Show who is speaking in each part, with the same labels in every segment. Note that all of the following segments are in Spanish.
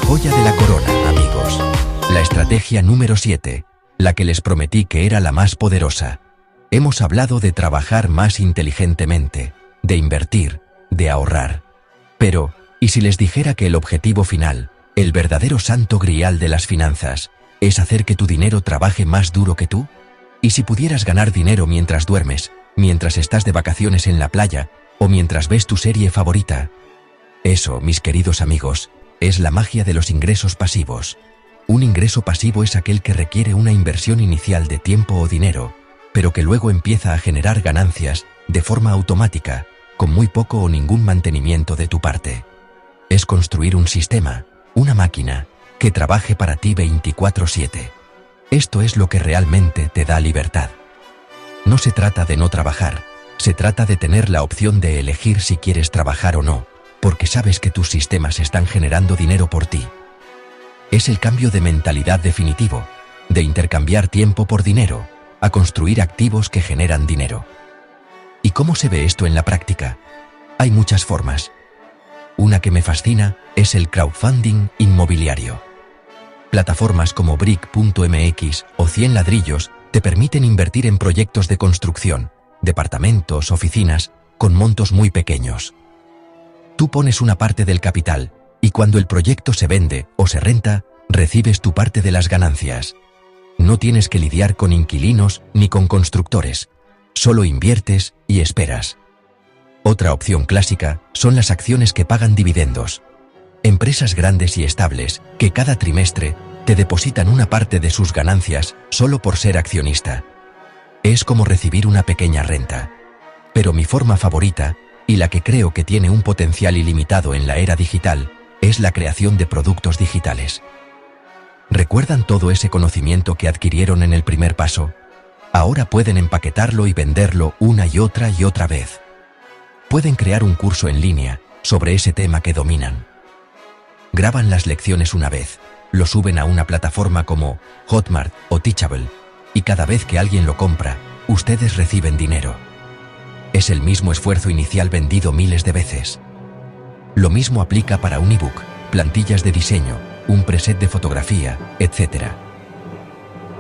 Speaker 1: joya de la corona, amigos. La estrategia número 7, la que les prometí que era la más poderosa. Hemos hablado de trabajar más inteligentemente, de invertir, de ahorrar. Pero, ¿y si les dijera que el objetivo final, el verdadero santo grial de las finanzas, es hacer que tu dinero trabaje más duro que tú? ¿Y si pudieras ganar dinero mientras duermes, mientras estás de vacaciones en la playa, o mientras ves tu serie favorita? Eso, mis queridos amigos, es la magia de los ingresos pasivos. Un ingreso pasivo es aquel que requiere una inversión inicial de tiempo o dinero, pero que luego empieza a generar ganancias de forma automática, con muy poco o ningún mantenimiento de tu parte. Es construir un sistema, una máquina, que trabaje para ti 24/7. Esto es lo que realmente te da libertad. No se trata de no trabajar, se trata de tener la opción de elegir si quieres trabajar o no, porque sabes que tus sistemas están generando dinero por ti. Es el cambio de mentalidad definitivo, de intercambiar tiempo por dinero, a construir activos que generan dinero. ¿Y cómo se ve esto en la práctica? Hay muchas formas. Una que me fascina es el crowdfunding inmobiliario. Plataformas como Brick.mx o 100 ladrillos te permiten invertir en proyectos de construcción, departamentos, oficinas, con montos muy pequeños. Tú pones una parte del capital y cuando el proyecto se vende o se renta, recibes tu parte de las ganancias. No tienes que lidiar con inquilinos ni con constructores, solo inviertes y esperas. Otra opción clásica son las acciones que pagan dividendos. Empresas grandes y estables que cada trimestre te depositan una parte de sus ganancias solo por ser accionista. Es como recibir una pequeña renta. Pero mi forma favorita, y la que creo que tiene un potencial ilimitado en la era digital, es la creación de productos digitales. ¿Recuerdan todo ese conocimiento que adquirieron en el primer paso? Ahora pueden empaquetarlo y venderlo una y otra vez. Pueden crear un curso en línea sobre ese tema que dominan. Graban las lecciones una vez, lo suben a una plataforma como Hotmart o Teachable, y cada vez que alguien lo compra, ustedes reciben dinero. Es el mismo esfuerzo inicial vendido miles de veces. Lo mismo aplica para un ebook, plantillas de diseño, un preset de fotografía, etc.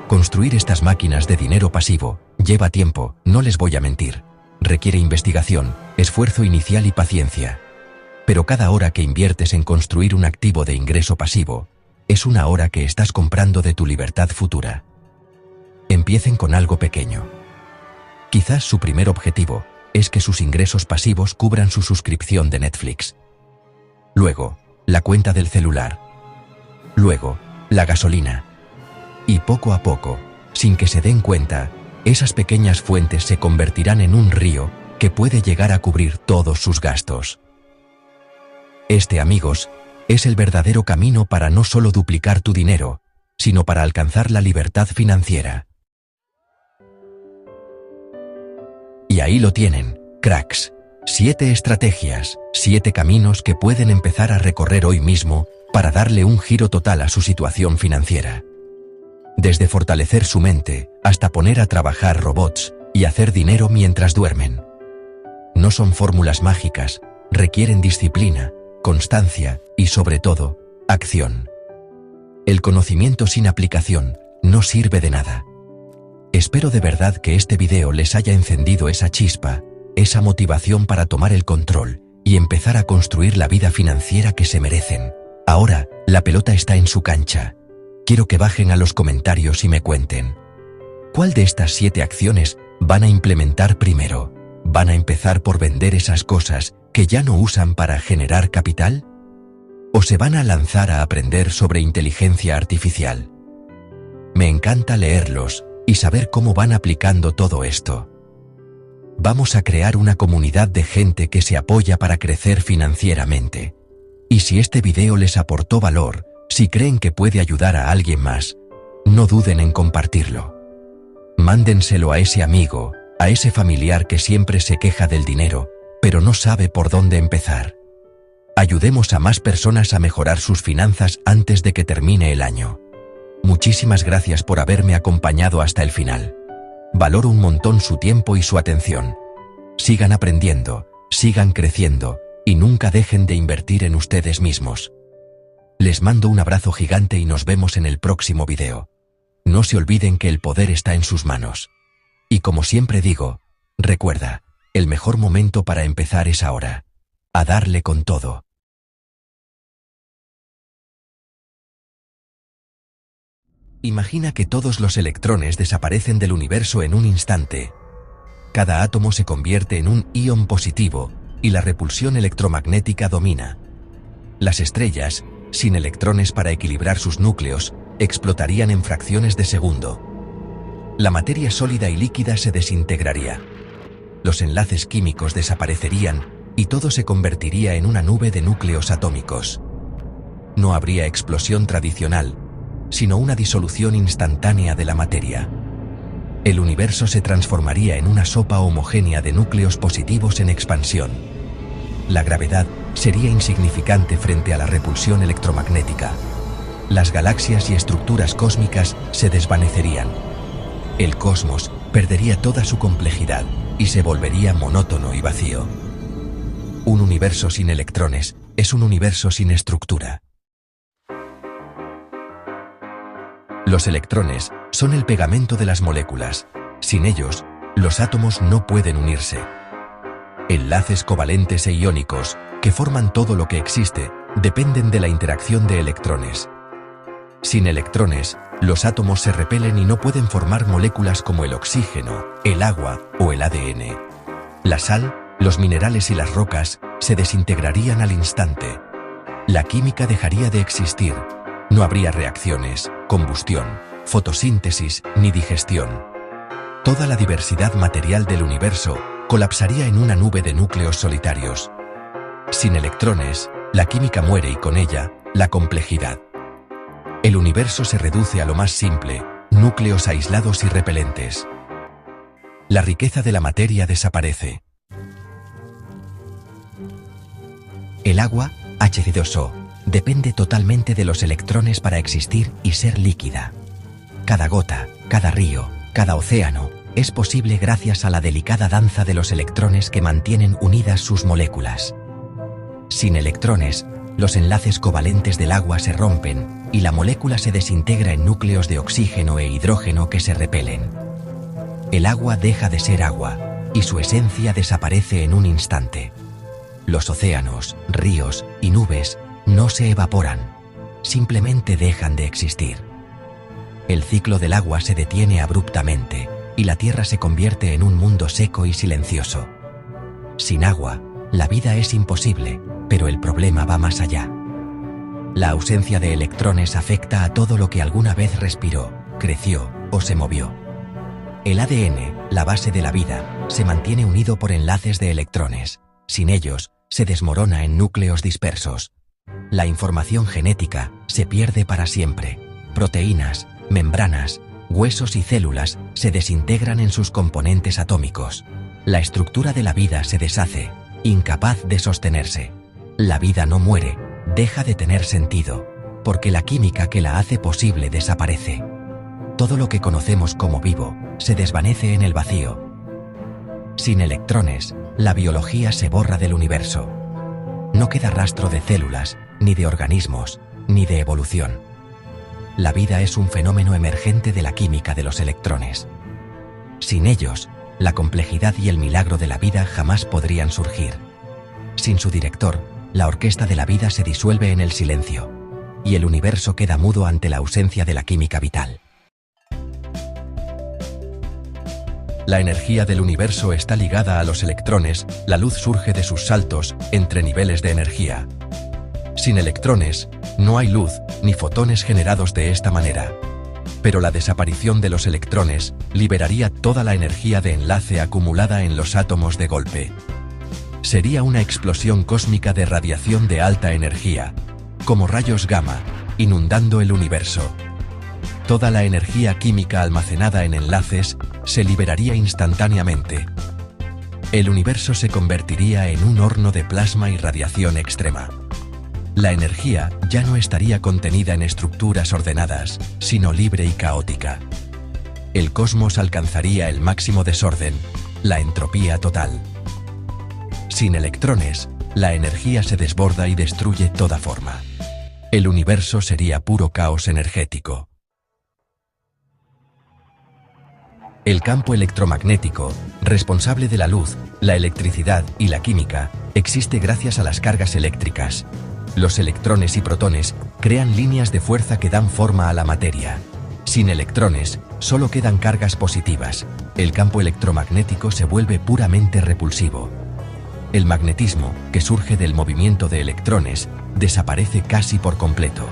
Speaker 1: Construir estas máquinas de dinero pasivo lleva tiempo, no les voy a mentir. Requiere investigación, esfuerzo inicial y paciencia. Pero cada hora que inviertes en construir un activo de ingreso pasivo, es una hora que estás comprando de tu libertad futura. Empiecen con algo pequeño. Quizás su primer objetivo es que sus ingresos pasivos cubran su suscripción de Netflix. Luego, la cuenta del celular. Luego, la gasolina. Y poco a poco, sin que se den cuenta, esas pequeñas fuentes se convertirán en un río que puede llegar a cubrir todos sus gastos. Este, amigos, es el verdadero camino para no solo duplicar tu dinero, sino para alcanzar la libertad financiera. Y ahí lo tienen, cracks. 7 estrategias, 7 caminos que pueden empezar a recorrer hoy mismo para darle un giro total a su situación financiera. Desde fortalecer su mente hasta poner a trabajar robots y hacer dinero mientras duermen. No son fórmulas mágicas, requieren disciplina, constancia y, sobre todo, acción. El conocimiento sin aplicación no sirve de nada. Espero de verdad que este video les haya encendido esa chispa, esa motivación para tomar el control y empezar a construir la vida financiera que se merecen. Ahora, la pelota está en su cancha. Quiero que bajen a los comentarios y me cuenten. ¿Cuál de estas 7 acciones van a implementar primero? ¿Van a empezar por vender esas cosas que ya no usan para generar capital? ¿O se van a lanzar a aprender sobre inteligencia artificial? Me encanta leerlos y saber cómo van aplicando todo esto. Vamos a crear una comunidad de gente que se apoya para crecer financieramente. Y si este video les aportó valor, si creen que puede ayudar a alguien más, no duden en compartirlo. Mándenselo a ese amigo, a ese familiar que siempre se queja del dinero, pero no sabe por dónde empezar. Ayudemos a más personas a mejorar sus finanzas antes de que termine el año. Muchísimas gracias por haberme acompañado hasta el final. Valoro un montón su tiempo y su atención. Sigan aprendiendo, sigan creciendo y nunca dejen de invertir en ustedes mismos. Les mando un abrazo gigante y nos vemos en el próximo video. No se olviden que el poder está en sus manos. Y como siempre digo, recuerda, el mejor momento para empezar es ahora. A darle con todo. Imagina que todos los electrones desaparecen del universo en un instante. Cada átomo se convierte en un ion positivo y la repulsión electromagnética domina. Las estrellas, sin electrones para equilibrar sus núcleos, explotarían en fracciones de segundo. La materia sólida y líquida se desintegraría. Los enlaces químicos desaparecerían y todo se convertiría en una nube de núcleos atómicos. No habría explosión tradicional, sino una disolución instantánea de la materia. El universo se transformaría en una sopa homogénea de núcleos positivos en expansión. La gravedad sería insignificante frente a la repulsión electromagnética. Las galaxias y estructuras cósmicas se desvanecerían. El cosmos perdería toda su complejidad y se volvería monótono y vacío. Un universo sin electrones es un universo sin estructura. Los electrones son el pegamento de las moléculas. Sin ellos, los átomos no pueden unirse. Enlaces covalentes e iónicos, que forman todo lo que existe, dependen de la interacción de electrones. Sin electrones, los átomos se repelen y no pueden formar moléculas como el oxígeno, el agua o el ADN. La sal, los minerales y las rocas se desintegrarían al instante. La química dejaría de existir. No habría reacciones, combustión, fotosíntesis ni digestión. Toda la diversidad material del universo colapsaría en una nube de núcleos solitarios. Sin electrones, la química muere y con ella, la complejidad. El universo se reduce a lo más simple, núcleos aislados y repelentes. La riqueza de la materia desaparece. El agua, H2O, depende totalmente de los electrones para existir y ser líquida. Cada gota, cada río, cada océano, es posible gracias a la delicada danza de los electrones que mantienen unidas sus moléculas. Sin electrones, los enlaces covalentes del agua se rompen y la molécula se desintegra en núcleos de oxígeno e hidrógeno que se repelen. El agua deja de ser agua y su esencia desaparece en un instante. Los océanos, ríos y nubes no se evaporan, simplemente dejan de existir. El ciclo del agua se detiene abruptamente y la Tierra se convierte en un mundo seco y silencioso. Sin agua, la vida es imposible, pero el problema va más allá. La ausencia de electrones afecta a todo lo que alguna vez respiró, creció o se movió. El ADN, la base de la vida, se mantiene unido por enlaces de electrones. Sin ellos, se desmorona en núcleos dispersos. La información genética se pierde para siempre. Proteínas, membranas, huesos y células se desintegran en sus componentes atómicos. La estructura de la vida se deshace, incapaz de sostenerse. La vida no muere, deja de tener sentido, porque la química que la hace posible desaparece. Todo lo que conocemos como vivo se desvanece en el vacío. Sin electrones, la biología se borra del universo. No queda rastro de células, ni de organismos, ni de evolución. La vida es un fenómeno emergente de la química de los electrones. Sin ellos, la complejidad y el milagro de la vida jamás podrían surgir. Sin su director, la orquesta de la vida se disuelve en el silencio, y el universo queda mudo ante la ausencia de la química vital. La energía del universo está ligada a los electrones, la luz surge de sus saltos entre niveles de energía. Sin electrones, no hay luz ni fotones generados de esta manera. Pero la desaparición de los electrones liberaría toda la energía de enlace acumulada en los átomos de golpe. Sería una explosión cósmica de radiación de alta energía, como rayos gamma, inundando el universo. Toda la energía química almacenada en enlaces se liberaría instantáneamente. El universo se convertiría en un horno de plasma y radiación extrema. La energía ya no estaría contenida en estructuras ordenadas, sino libre y caótica. El cosmos alcanzaría el máximo desorden, la entropía total. Sin electrones, la energía se desborda y destruye toda forma. El universo sería puro caos energético. El campo electromagnético, responsable de la luz, la electricidad y la química, existe gracias a las cargas eléctricas. Los electrones y protones crean líneas de fuerza que dan forma a la materia. Sin electrones, solo quedan cargas positivas. El campo electromagnético se vuelve puramente repulsivo. El magnetismo, que surge del movimiento de electrones, desaparece casi por completo.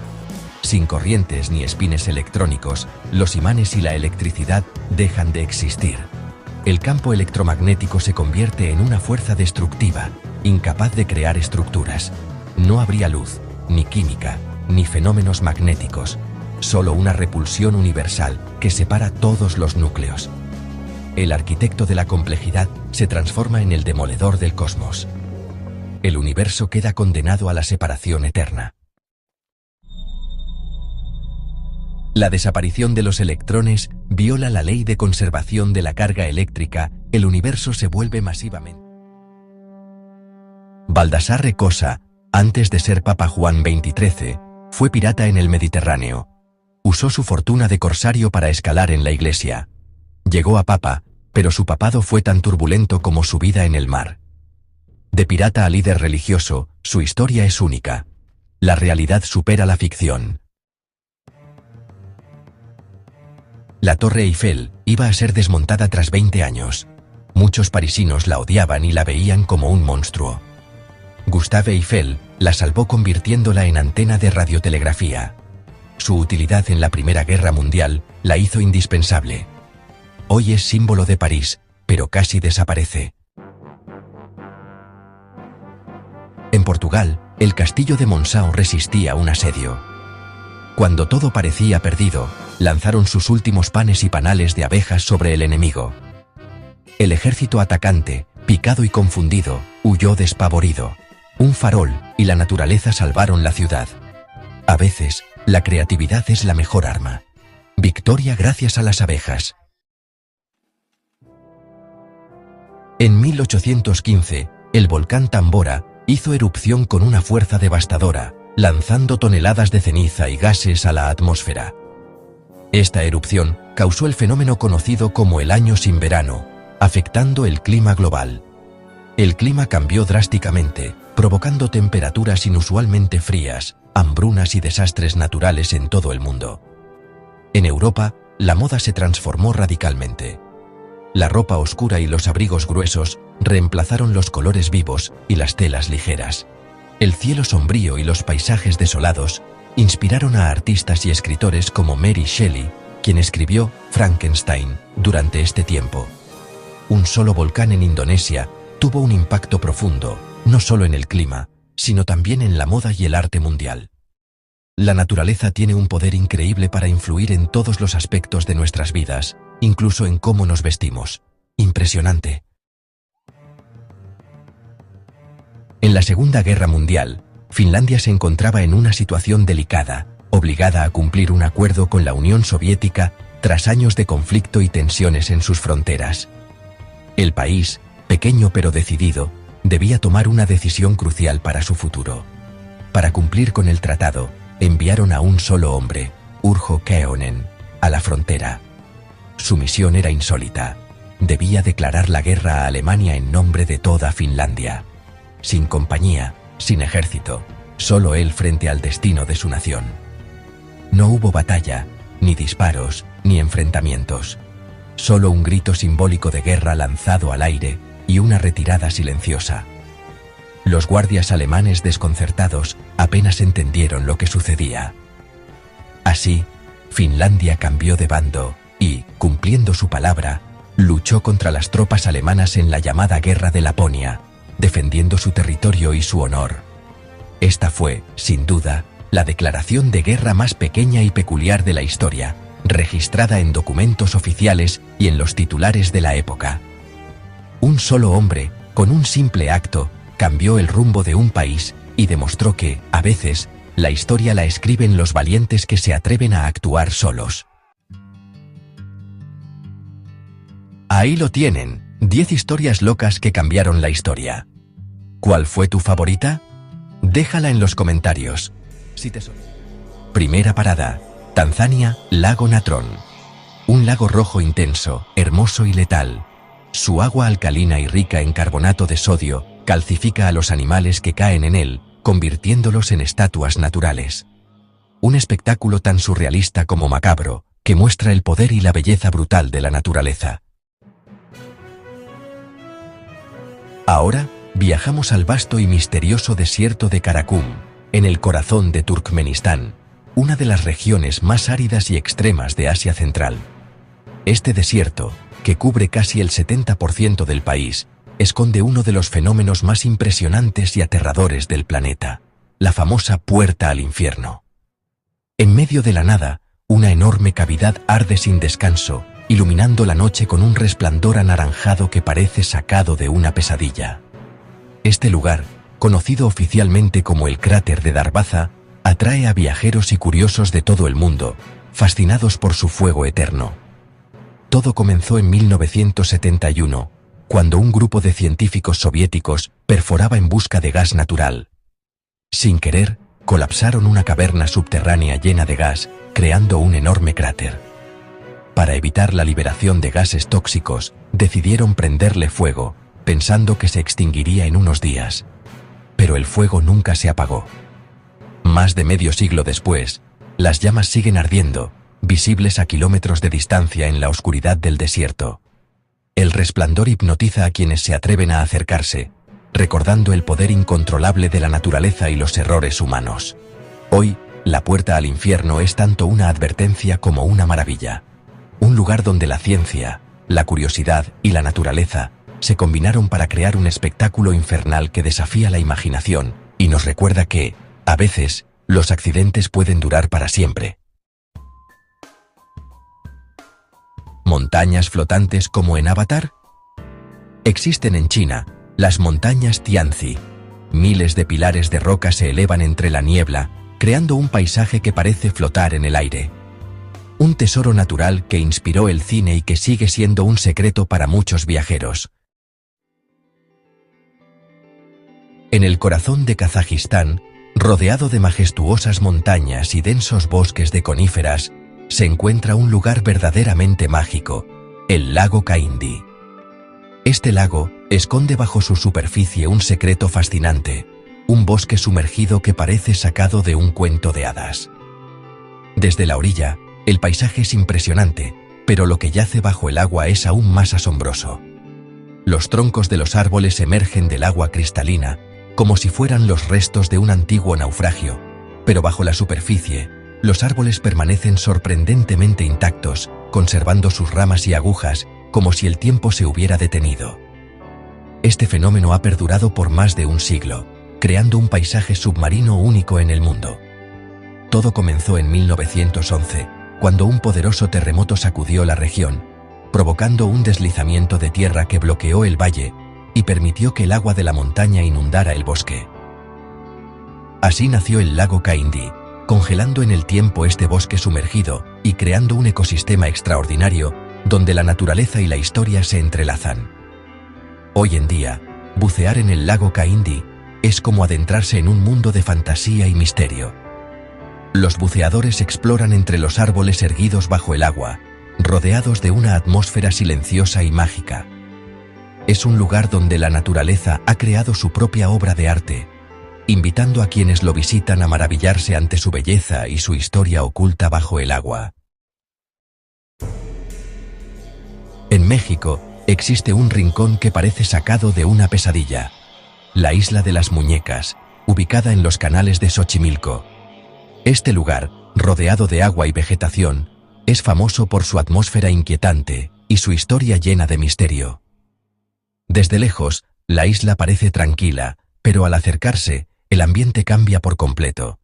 Speaker 1: Sin corrientes ni espines electrónicos, los imanes y la electricidad dejan de existir. El campo electromagnético se convierte en una fuerza destructiva, incapaz de crear estructuras. No habría luz, ni química, ni fenómenos magnéticos, solo una repulsión universal que separa todos los núcleos. El arquitecto de la complejidad se transforma en el demoledor del cosmos. El universo queda condenado a la separación eterna. La desaparición de los electrones viola la ley de conservación de la carga eléctrica, el universo se vuelve masivamente. Baldassarre Cosa, antes de ser Papa Juan XXIII, fue pirata en el Mediterráneo. Usó su fortuna de corsario para escalar en la iglesia. Llegó a papa, pero su papado fue tan turbulento como su vida en el mar. De pirata a líder religioso, su historia es única. La realidad supera la ficción. La Torre Eiffel iba a ser desmontada tras 20 años. Muchos parisinos la odiaban y la veían como un monstruo. Gustave Eiffel la salvó convirtiéndola en antena de radiotelegrafía. Su utilidad en la Primera Guerra Mundial la hizo indispensable. Hoy es símbolo de París, pero casi desaparece. En Portugal, el castillo de Monção resistía un asedio. Cuando todo parecía perdido, lanzaron sus últimos panes y panales de abejas sobre el enemigo. El ejército atacante, picado y confundido, huyó despavorido. Un farol y la naturaleza salvaron la ciudad. A veces, la creatividad es la mejor arma. Victoria gracias a las abejas. En 1815, el volcán Tambora hizo erupción con una fuerza devastadora, lanzando toneladas de ceniza y gases a la atmósfera. Esta erupción causó el fenómeno conocido como el año sin verano, afectando el clima global. El clima cambió drásticamente, provocando temperaturas inusualmente frías, hambrunas y desastres naturales en todo el mundo. En Europa, la moda se transformó radicalmente. La ropa oscura y los abrigos gruesos reemplazaron los colores vivos y las telas ligeras. El cielo sombrío y los paisajes desolados inspiraron a artistas y escritores como Mary Shelley, quien escribió Frankenstein durante este tiempo. Un solo volcán en Indonesia tuvo un impacto profundo, no solo en el clima, sino también en la moda y el arte mundial. La naturaleza tiene un poder increíble para influir en todos los aspectos de nuestras vidas, incluso en cómo nos vestimos. Impresionante. En la Segunda Guerra Mundial, Finlandia se encontraba en una situación delicada, obligada a cumplir un acuerdo con la Unión Soviética tras años de conflicto y tensiones en sus fronteras. El país, pequeño pero decidido, debía tomar una decisión crucial para su futuro. Para cumplir con el tratado, enviaron a un solo hombre, Urho Kekkonen, a la frontera. Su misión era insólita. Debía declarar la guerra a Alemania en nombre de toda Finlandia. Sin compañía, sin ejército, solo él frente al destino de su nación. No hubo batalla, ni disparos, ni enfrentamientos. Solo un grito simbólico de guerra lanzado al aire y una retirada silenciosa. Los guardias alemanes desconcertados apenas entendieron lo que sucedía. Así, Finlandia cambió de bando y, cumpliendo su palabra, luchó contra las tropas alemanas en la llamada Guerra de Laponia, defendiendo su territorio y su honor. Esta fue, sin duda, la declaración de guerra más pequeña y peculiar de la historia, registrada en documentos oficiales y en los titulares de la época. Un solo hombre, con un simple acto, cambió el rumbo de un país y demostró que, a veces, la historia la escriben los valientes que se atreven a actuar solos. Ahí lo tienen, 10 historias locas que cambiaron la historia. ¿Cuál fue tu favorita? Déjala en los comentarios. Déjala en los comentarios. Primera parada, Tanzania, Lago Natron. Un lago rojo intenso, hermoso y letal. Su agua alcalina y rica en carbonato de sodio calcifica a los animales que caen en él, convirtiéndolos en estatuas naturales. Un espectáculo tan surrealista como macabro, que muestra el poder y la belleza brutal de la naturaleza. Ahora, viajamos al vasto y misterioso desierto de Karakum, en el corazón de Turkmenistán, una de las regiones más áridas y extremas de Asia Central. Este desierto, que cubre casi el 70% del país, esconde uno de los fenómenos más impresionantes y aterradores del planeta, la famosa Puerta al Infierno. En medio de la nada, una enorme cavidad arde sin descanso, iluminando la noche con un resplandor anaranjado que parece sacado de una pesadilla. Este lugar, conocido oficialmente como el cráter de Darbaza, atrae a viajeros y curiosos de todo el mundo, fascinados por su fuego eterno. Todo comenzó en 1971, cuando un grupo de científicos soviéticos perforaba en busca de gas natural. Sin querer, colapsaron una caverna subterránea llena de gas, creando un enorme cráter. Para evitar la liberación de gases tóxicos, decidieron prenderle fuego, pensando que se extinguiría en unos días. Pero el fuego nunca se apagó. Más de medio siglo después, las llamas siguen ardiendo, visibles a kilómetros de distancia en la oscuridad del desierto. El resplandor hipnotiza a quienes se atreven a acercarse, recordando el poder incontrolable de la naturaleza y los errores humanos. Hoy, la Puerta al Infierno es tanto una advertencia como una maravilla. Un lugar donde la ciencia, la curiosidad y la naturaleza se combinaron para crear un espectáculo infernal que desafía la imaginación y nos recuerda que, a veces, los accidentes pueden durar para siempre. ¿Montañas flotantes como en Avatar? Existen en China las montañas Tianzi. Miles de pilares de roca se elevan entre la niebla, creando un paisaje que parece flotar en el aire. Un tesoro natural que inspiró el cine y que sigue siendo un secreto para muchos viajeros. En el corazón de Kazajistán, rodeado de majestuosas montañas y densos bosques de coníferas, se encuentra un lugar verdaderamente mágico, el lago Kaindi. Este lago esconde bajo su superficie un secreto fascinante, un bosque sumergido que parece sacado de un cuento de hadas. Desde la orilla, el paisaje es impresionante, pero lo que yace bajo el agua es aún más asombroso. Los troncos de los árboles emergen del agua cristalina, como si fueran los restos de un antiguo naufragio, pero bajo la superficie, los árboles permanecen sorprendentemente intactos, conservando sus ramas y agujas, como si el tiempo se hubiera detenido. Este fenómeno ha perdurado por más de un siglo, creando un paisaje submarino único en el mundo. Todo comenzó en 1911, cuando un poderoso terremoto sacudió la región, provocando un deslizamiento de tierra que bloqueó el valle y permitió que el agua de la montaña inundara el bosque. Así nació el lago Kaindi, congelando en el tiempo este bosque sumergido y creando un ecosistema extraordinario donde la naturaleza y la historia se entrelazan. Hoy en día, bucear en el lago Kaindi es como adentrarse en un mundo de fantasía y misterio. Los buceadores exploran entre los árboles erguidos bajo el agua, rodeados de una atmósfera silenciosa y mágica. Es un lugar donde la naturaleza ha creado su propia obra de arte, invitando a quienes lo visitan a maravillarse ante su belleza y su historia oculta bajo el agua. En México, existe un rincón que parece sacado de una pesadilla, la Isla de las Muñecas, ubicada en los canales de Xochimilco. Este lugar, rodeado de agua y vegetación, es famoso por su atmósfera inquietante y su historia llena de misterio. Desde lejos, la isla parece tranquila, pero al acercarse, el ambiente cambia por completo.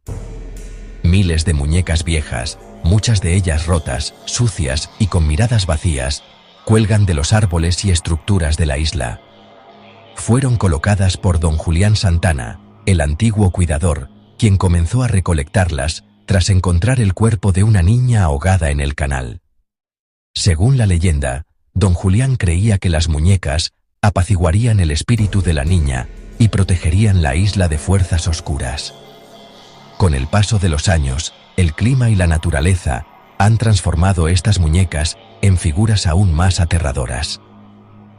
Speaker 1: Miles de muñecas viejas, muchas de ellas rotas, sucias y con miradas vacías, cuelgan de los árboles y estructuras de la isla. Fueron colocadas por don Julián Santana, el antiguo cuidador, quien comenzó a recolectarlas tras encontrar el cuerpo de una niña ahogada en el canal. Según la leyenda, don Julián creía que las muñecas apaciguarían el espíritu de la niña y protegerían la isla de fuerzas oscuras. Con el paso de los años, el clima y la naturaleza han transformado estas muñecas en figuras aún más aterradoras.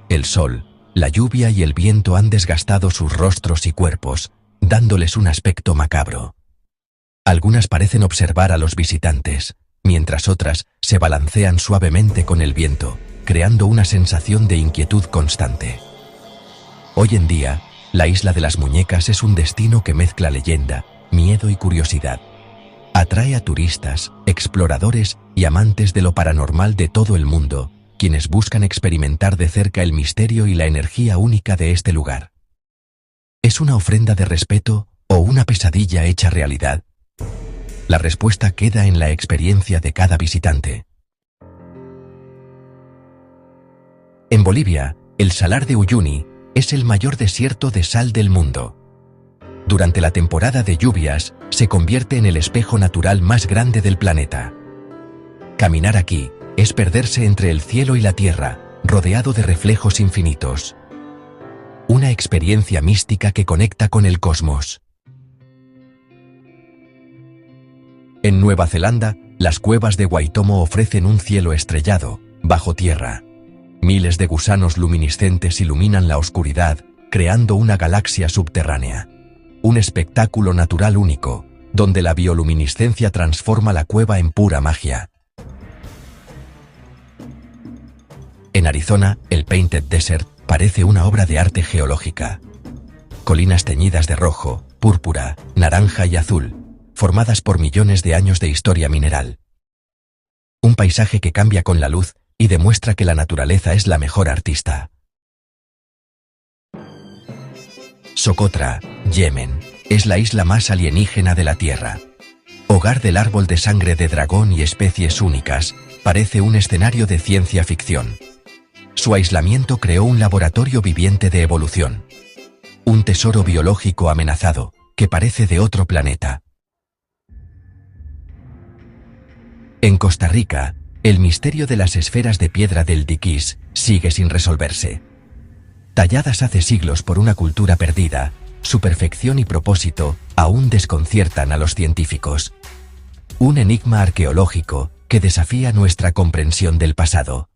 Speaker 1: El sol, la lluvia y el viento han desgastado sus rostros y cuerpos, dándoles un aspecto macabro. Algunas parecen observar a los visitantes, mientras otras se balancean suavemente con el viento, creando una sensación de inquietud constante. Hoy en día, la isla de las muñecas es un destino que mezcla leyenda, miedo y curiosidad. Atrae a turistas, exploradores y amantes de lo paranormal de todo el mundo, quienes buscan experimentar de cerca el misterio y la energía única de este lugar. ¿Es una ofrenda de respeto o una pesadilla hecha realidad? La respuesta queda en la experiencia de cada visitante. En Bolivia, el Salar de Uyuni es el mayor desierto de sal del mundo. Durante la temporada de lluvias, se convierte en el espejo natural más grande del planeta. Caminar aquí es perderse entre el cielo y la tierra, rodeado de reflejos infinitos. Una experiencia mística que conecta con el cosmos. En Nueva Zelanda, las cuevas de Waitomo ofrecen un cielo estrellado, bajo tierra. Miles de gusanos luminiscentes iluminan la oscuridad, creando una galaxia subterránea. Un espectáculo natural único, donde la bioluminiscencia transforma la cueva en pura magia. En Arizona, el Painted Desert parece una obra de arte geológica. Colinas teñidas de rojo, púrpura, naranja y azul, formadas por millones de años de historia mineral. Un paisaje que cambia con la luz y demuestra que la naturaleza es la mejor artista. Socotra, Yemen, es la isla más alienígena de la Tierra. Hogar del árbol de sangre de dragón y especies únicas, parece un escenario de ciencia ficción. Su aislamiento creó un laboratorio viviente de evolución. Un tesoro biológico amenazado, que parece de otro planeta. En Costa Rica, el misterio de las esferas de piedra del diquís sigue sin resolverse. Talladas hace siglos por una cultura perdida, su perfección y propósito aún desconciertan a los científicos. Un enigma arqueológico que desafía nuestra comprensión del pasado.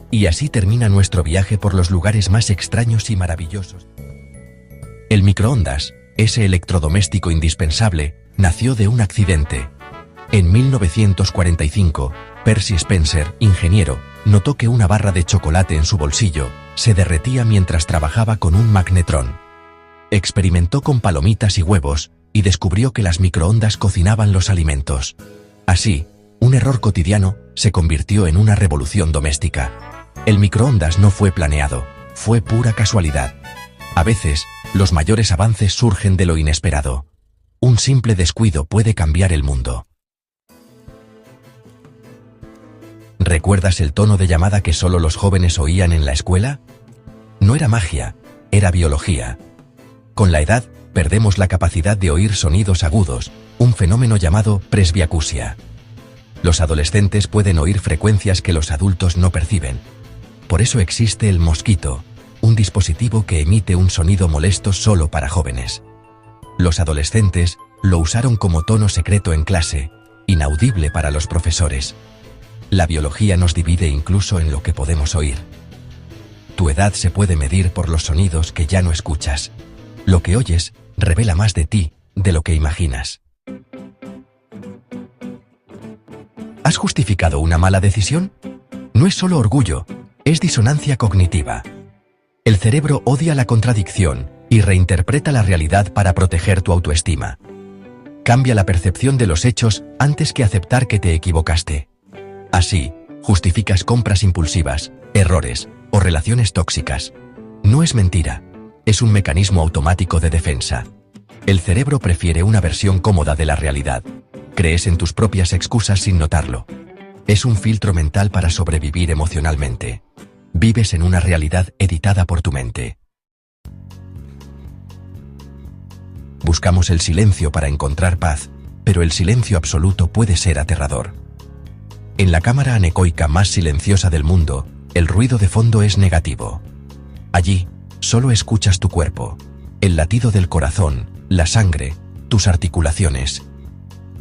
Speaker 1: Y así termina nuestro viaje por los lugares más extraños y maravillosos. El microondas, ese electrodoméstico indispensable, nació de un accidente. En 1945, Percy Spencer, ingeniero, notó que una barra de chocolate en su bolsillo se derretía mientras trabajaba con un magnetrón. Experimentó con palomitas y huevos y descubrió que las microondas cocinaban los alimentos. Así, un error cotidiano se convirtió en una revolución doméstica. El microondas no fue planeado, fue pura casualidad. A veces, los mayores avances surgen de lo inesperado. Un simple descuido puede cambiar el mundo. ¿Recuerdas el tono de llamada que solo los jóvenes oían en la escuela? No era magia, era biología. Con la edad, perdemos la capacidad de oír sonidos agudos, un fenómeno llamado presbiacusia. Los adolescentes pueden oír frecuencias que los adultos no perciben. Por eso existe el mosquito, un dispositivo que emite un sonido molesto solo para jóvenes. Los adolescentes lo usaron como tono secreto en clase, inaudible para los profesores. La biología nos divide incluso en lo que podemos oír. Tu edad se puede medir por los sonidos que ya no escuchas. Lo que oyes revela más de ti de lo que imaginas. ¿Has justificado una mala decisión? No es solo orgullo, es disonancia cognitiva. El cerebro odia la contradicción y reinterpreta la realidad para proteger tu autoestima. Cambia la percepción de los hechos antes que aceptar que te equivocaste. Así, justificas compras impulsivas, errores o relaciones tóxicas. No es mentira, es un mecanismo automático de defensa. El cerebro prefiere una versión cómoda de la realidad. Crees en tus propias excusas sin notarlo. Es un filtro mental para sobrevivir emocionalmente. Vives en una realidad editada por tu mente. Buscamos el silencio para encontrar paz, pero el silencio absoluto puede ser aterrador. En la cámara anecoica más silenciosa del mundo, el ruido de fondo es negativo. Allí, solo escuchas tu cuerpo. el latido del corazón, la sangre, tus articulaciones.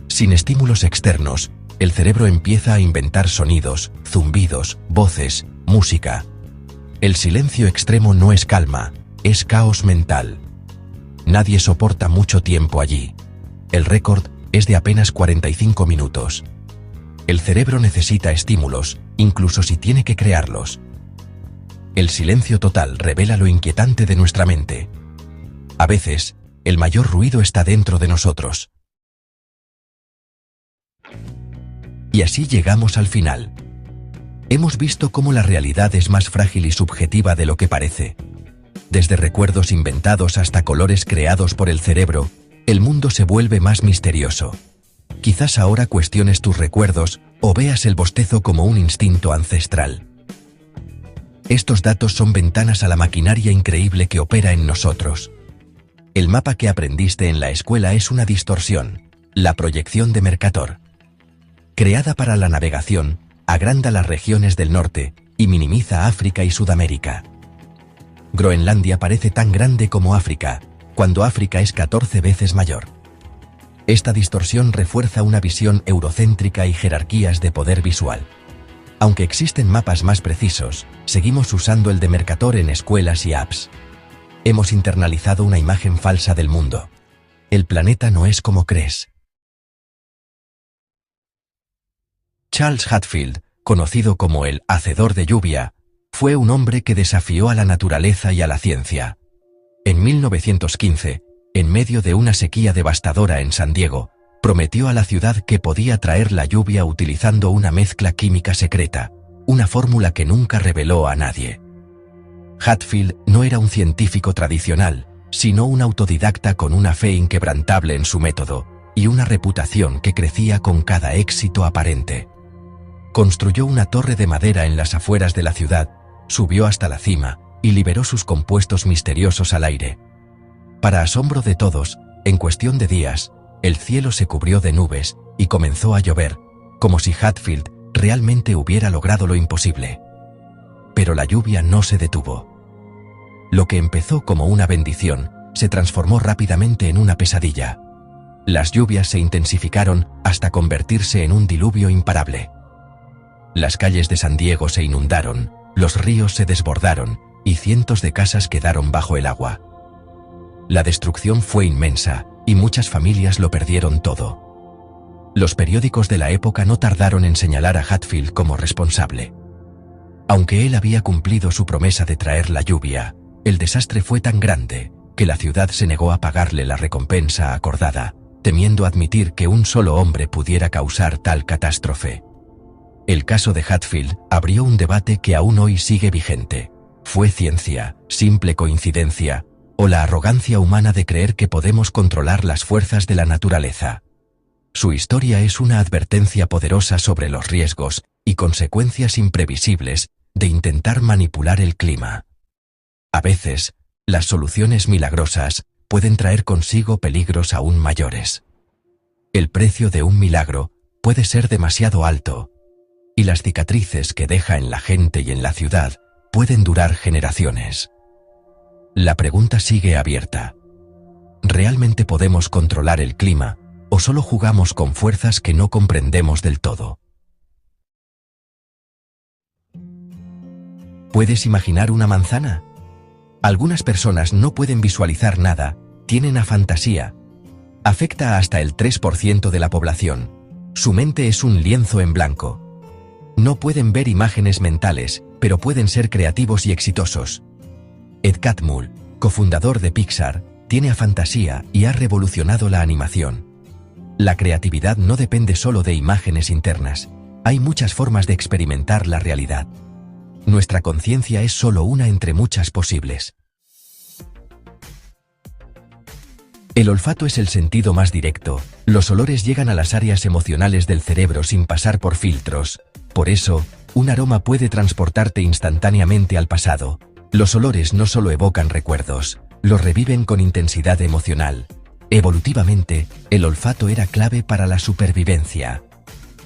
Speaker 1: Sin estímulos externos, el cerebro empieza a inventar sonidos, zumbidos, voces, música. El silencio extremo no es calma, es caos mental. Nadie soporta mucho tiempo allí. El récord es de apenas 45 minutos. El cerebro necesita estímulos, incluso si tiene que crearlos. El silencio total revela lo inquietante de nuestra mente. A veces, el mayor ruido está dentro de nosotros. Y así llegamos al final. Hemos visto cómo la realidad es más frágil y subjetiva de lo que parece. Desde recuerdos inventados hasta colores creados por el cerebro, el mundo se vuelve más misterioso. Quizás ahora cuestiones tus recuerdos o veas el bostezo como un instinto ancestral. Estos datos son ventanas a la maquinaria increíble que opera en nosotros. El mapa que aprendiste en la escuela es una distorsión, la proyección de Mercator. Creada para la navegación, agranda las regiones del norte y minimiza África y Sudamérica. Groenlandia parece tan grande como África, cuando África es 14 veces mayor. Esta distorsión refuerza una visión eurocéntrica y jerarquías de poder visual. Aunque existen mapas más precisos, seguimos usando el de Mercator en escuelas y apps. Hemos internalizado una imagen falsa del mundo. El planeta no es como crees. Charles Hadfield, conocido como el hacedor de lluvia, fue un hombre que desafió a la naturaleza y a la ciencia. En 1915, en medio de una sequía devastadora en San Diego, prometió a la ciudad que podía traer la lluvia utilizando una mezcla química secreta, una fórmula que nunca reveló a nadie. Hadfield no era un científico tradicional, sino un autodidacta con una fe inquebrantable en su método y una reputación que crecía con cada éxito aparente. Construyó una torre de madera en las afueras de la ciudad, subió hasta la cima y liberó sus compuestos misteriosos al aire. Para asombro de todos, en cuestión de días, el cielo se cubrió de nubes y comenzó a llover, como si Hadfield realmente hubiera logrado lo imposible. Pero la lluvia no se detuvo. Lo que empezó como una bendición se transformó rápidamente en una pesadilla. Las lluvias se intensificaron hasta convertirse en un diluvio imparable. Las calles de San Diego se inundaron, los ríos se desbordaron y cientos de casas quedaron bajo el agua. La destrucción fue inmensa y muchas familias lo perdieron todo. Los periódicos de la época no tardaron en señalar a Hadfield como responsable. Aunque él había cumplido su promesa de traer la lluvia, el desastre fue tan grande que la ciudad se negó a pagarle la recompensa acordada, temiendo admitir que un solo hombre pudiera causar tal catástrofe. El caso de Hadfield abrió un debate que aún hoy sigue vigente. ¿Fue ciencia, simple coincidencia, o la arrogancia humana de creer que podemos controlar las fuerzas de la naturaleza? Su historia es una advertencia poderosa sobre los riesgos y consecuencias imprevisibles de intentar manipular el clima. A veces, las soluciones milagrosas pueden traer consigo peligros aún mayores. El precio de un milagro puede ser demasiado alto, y las cicatrices que deja en la gente y en la ciudad pueden durar generaciones. La pregunta sigue abierta. ¿Realmente podemos controlar el clima o solo jugamos con fuerzas que no comprendemos del todo? ¿Puedes imaginar una manzana? Algunas personas no pueden visualizar nada, tienen afantasía. Afecta a hasta el 3% de la población. Su mente es un lienzo en blanco. No pueden ver imágenes mentales, pero pueden ser creativos y exitosos. Ed Catmull, cofundador de Pixar, tiene afantasía y ha revolucionado la animación. La creatividad no depende solo de imágenes internas. Hay muchas formas de experimentar la realidad. Nuestra conciencia es solo una entre muchas posibles. El olfato es el sentido más directo. Los olores llegan a las áreas emocionales del cerebro sin pasar por filtros. Por eso, un aroma puede transportarte instantáneamente al pasado. Los olores no solo evocan recuerdos, los reviven con intensidad emocional. Evolutivamente, el olfato era clave para la supervivencia.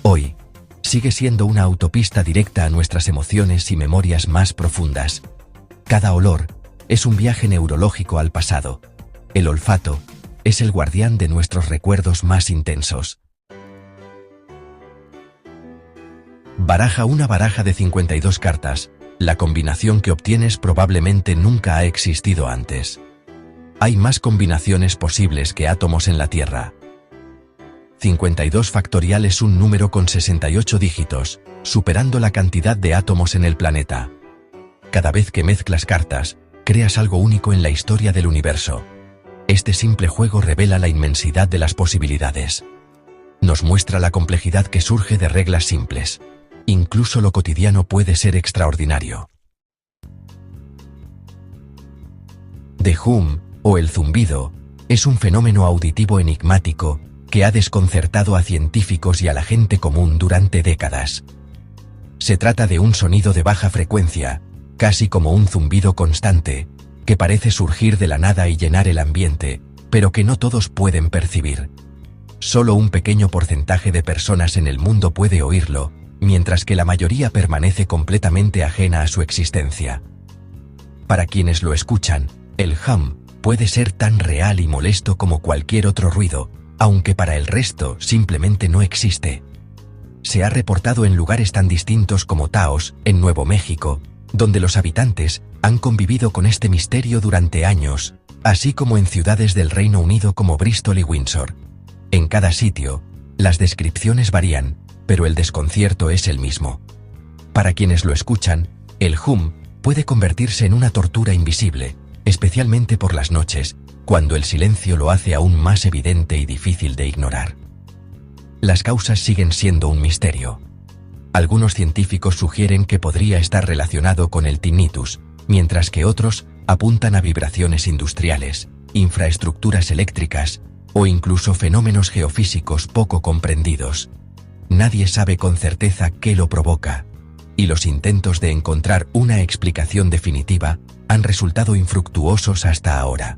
Speaker 1: Hoy, sigue siendo una autopista directa a nuestras emociones y memorias más profundas. Cada olor es un viaje neurológico al pasado, El olfato es el guardián de nuestros recuerdos más intensos. Baraja una baraja de 52 cartas. La combinación que obtienes probablemente nunca ha existido antes. Hay más combinaciones posibles que átomos en la Tierra. 52 factorial es un número con 68 dígitos, superando la cantidad de átomos en el planeta. Cada vez que mezclas cartas, creas algo único en la historia del universo. Este simple juego revela la inmensidad de las posibilidades. Nos muestra la complejidad que surge de reglas simples. Incluso lo cotidiano puede ser extraordinario. The hum, o el zumbido, es un fenómeno auditivo enigmático que ha desconcertado a científicos y a la gente común durante décadas. Se trata de un sonido de baja frecuencia, casi como un zumbido constante, que parece surgir de la nada y llenar el ambiente, pero que no todos pueden percibir. Solo un pequeño porcentaje de personas en el mundo puede oírlo, mientras que la mayoría permanece completamente ajena a su existencia. Para quienes lo escuchan, el hum puede ser tan real y molesto como cualquier otro ruido, aunque para el resto simplemente no existe. Se ha reportado en lugares tan distintos como Taos, en Nuevo México, donde los habitantes han convivido con este misterio durante años, así como en ciudades del Reino Unido como Bristol y Windsor. En cada sitio, las descripciones varían, pero el desconcierto es el mismo. Para quienes lo escuchan, el hum puede convertirse en una tortura invisible, especialmente por las noches, cuando el silencio lo hace aún más evidente y difícil de ignorar. Las causas siguen siendo un misterio. Algunos científicos sugieren que podría estar relacionado con el tinnitus, mientras que otros apuntan a vibraciones industriales, infraestructuras eléctricas o incluso fenómenos geofísicos poco comprendidos. Nadie sabe con certeza qué lo provoca, y los intentos de encontrar una explicación definitiva han resultado infructuosos hasta ahora.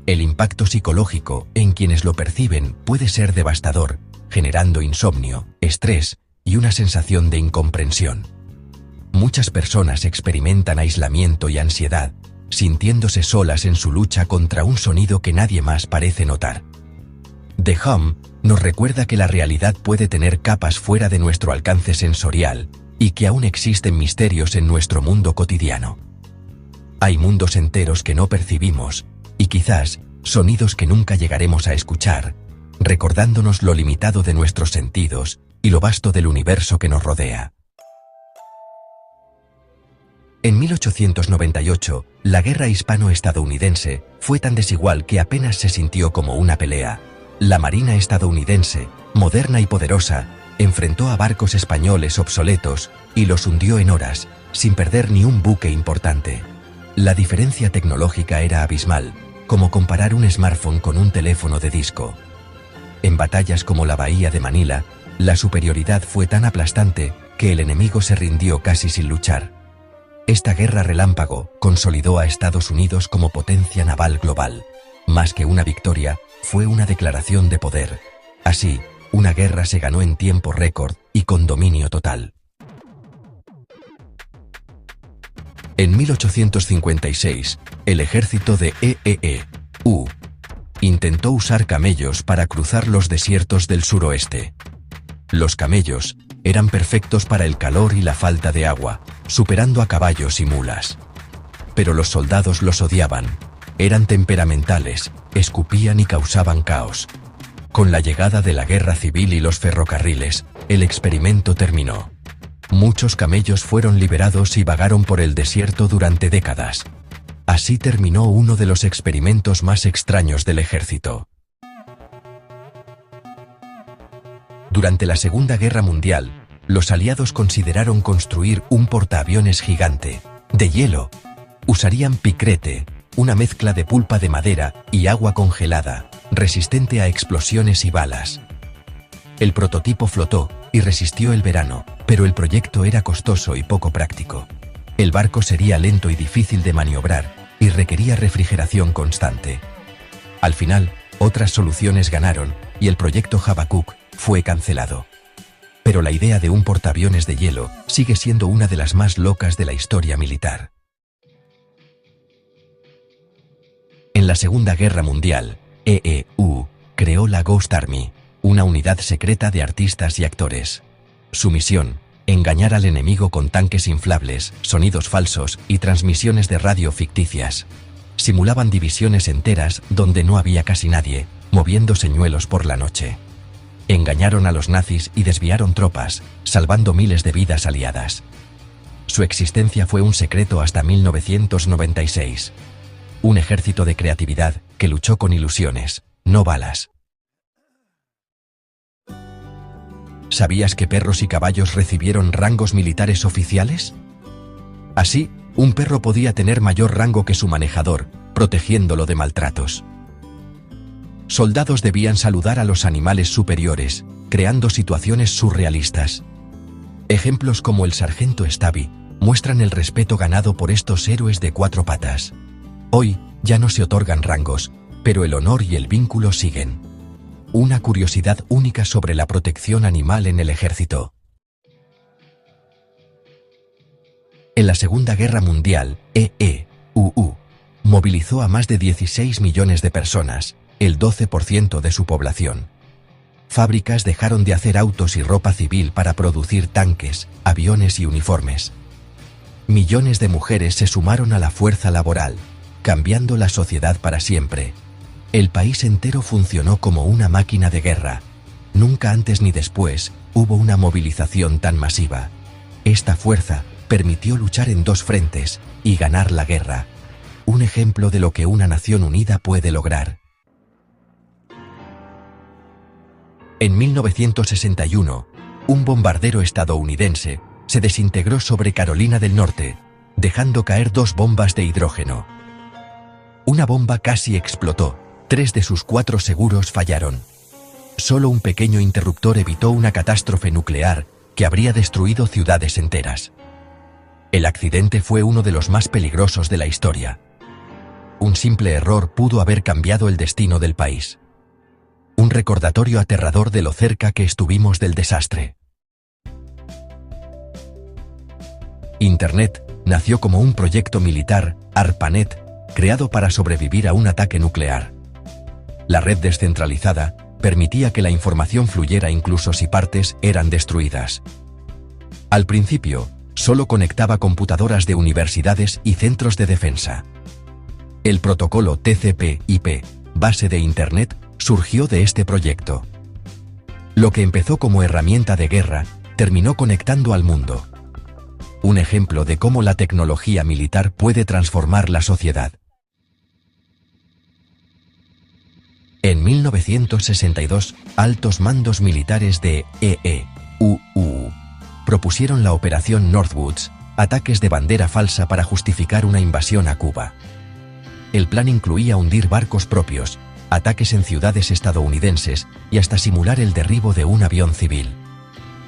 Speaker 1: El impacto psicológico en quienes lo perciben puede ser devastador, generando insomnio, estrés y una sensación de incomprensión. Muchas personas experimentan aislamiento y ansiedad, sintiéndose solas en su lucha contra un sonido que nadie más parece notar. The hum nos recuerda que la realidad puede tener capas fuera de nuestro alcance sensorial y que aún existen misterios en nuestro mundo cotidiano. Hay mundos enteros que no percibimos y quizás sonidos que nunca llegaremos a escuchar, recordándonos lo limitado de nuestros sentidos y lo vasto del universo que nos rodea. En 1898, la guerra hispano-estadounidense fue tan desigual que apenas se sintió como una pelea. La Marina estadounidense, moderna y poderosa, enfrentó a barcos españoles obsoletos y los hundió en horas, sin perder ni un buque importante. La diferencia tecnológica era abismal, como comparar un smartphone con un teléfono de disco. En batallas como la Bahía de Manila, la superioridad fue tan aplastante que el enemigo se rindió casi sin luchar. Esta guerra relámpago consolidó a Estados Unidos como potencia naval global. Más que una victoria, fue una declaración de poder. Así, una guerra se ganó en tiempo récord y con dominio total. En 1856, el ejército de EEU intentó usar camellos para cruzar los desiertos del suroeste. Los camellos eran perfectos para el calor y la falta de agua, superando a caballos y mulas. Pero los soldados los odiaban. Eran temperamentales, escupían y causaban caos. Con la llegada de la guerra civil y los ferrocarriles, el experimento terminó. Muchos camellos fueron liberados y vagaron por el desierto durante décadas. Así terminó uno de los experimentos más extraños del ejército. Durante la Segunda Guerra Mundial, los aliados consideraron construir un portaaviones gigante, de hielo. Usarían picrete, una mezcla de pulpa de madera y agua congelada, resistente a explosiones y balas. El prototipo flotó y resistió el verano, pero el proyecto era costoso y poco práctico. El barco sería lento y difícil de maniobrar y requería refrigeración constante. Al final, otras soluciones ganaron y el proyecto Habacuc fue cancelado. Pero la idea de un portaaviones de hielo sigue siendo una de las más locas de la historia militar. En la Segunda Guerra Mundial, EEU creó la Ghost Army, una unidad secreta de artistas y actores. Su misión: engañar al enemigo con tanques inflables, sonidos falsos y transmisiones de radio ficticias. Simulaban divisiones enteras donde no había casi nadie, moviendo señuelos por la noche. Engañaron a los nazis y desviaron tropas, salvando miles de vidas aliadas. Su existencia fue un secreto hasta 1996. Un ejército de creatividad que luchó con ilusiones, no balas. ¿Sabías que perros y caballos recibieron rangos militares oficiales? Así, un perro podía tener mayor rango que su manejador, protegiéndolo de maltratos. Soldados debían saludar a los animales superiores, creando situaciones surrealistas. Ejemplos como el sargento Stabby muestran el respeto ganado por estos héroes de 4 patas. Hoy, ya no se otorgan rangos, pero el honor y el vínculo siguen. Una curiosidad única sobre la protección animal en el ejército. En la Segunda Guerra Mundial, EEU movilizó a más de 16 millones de personas, el 12% de su población. Fábricas dejaron de hacer autos y ropa civil para producir tanques, aviones y uniformes. Millones de mujeres se sumaron a la fuerza laboral, cambiando la sociedad para siempre. El país entero funcionó como una máquina de guerra. Nunca antes ni después hubo una movilización tan masiva. Esta fuerza permitió luchar en 2 frentes y ganar la guerra. Un ejemplo de lo que una nación unida puede lograr. En 1961, un bombardero estadounidense se desintegró sobre Carolina del Norte, dejando caer 2 bombas de hidrógeno. Una bomba casi explotó. 3 de sus 4 seguros fallaron. Solo un pequeño interruptor evitó una catástrofe nuclear que habría destruido ciudades enteras. El accidente fue uno de los más peligrosos de la historia. Un simple error pudo haber cambiado el destino del país. Un recordatorio aterrador de lo cerca que estuvimos del desastre. Internet nació como un proyecto militar, ARPANET, creado para sobrevivir a un ataque nuclear. La red descentralizada permitía que la información fluyera incluso si partes eran destruidas. Al principio, solo conectaba computadoras de universidades y centros de defensa. El protocolo TCP/IP, base de Internet, surgió de este proyecto. Lo que empezó como herramienta de guerra, terminó conectando al mundo. Un ejemplo de cómo la tecnología militar puede transformar la sociedad. En 1962, altos mandos militares de EEU propusieron la Operación Northwoods, ataques de bandera falsa para justificar una invasión a Cuba. El plan incluía hundir barcos propios, ataques en ciudades estadounidenses y hasta simular el derribo de un avión civil.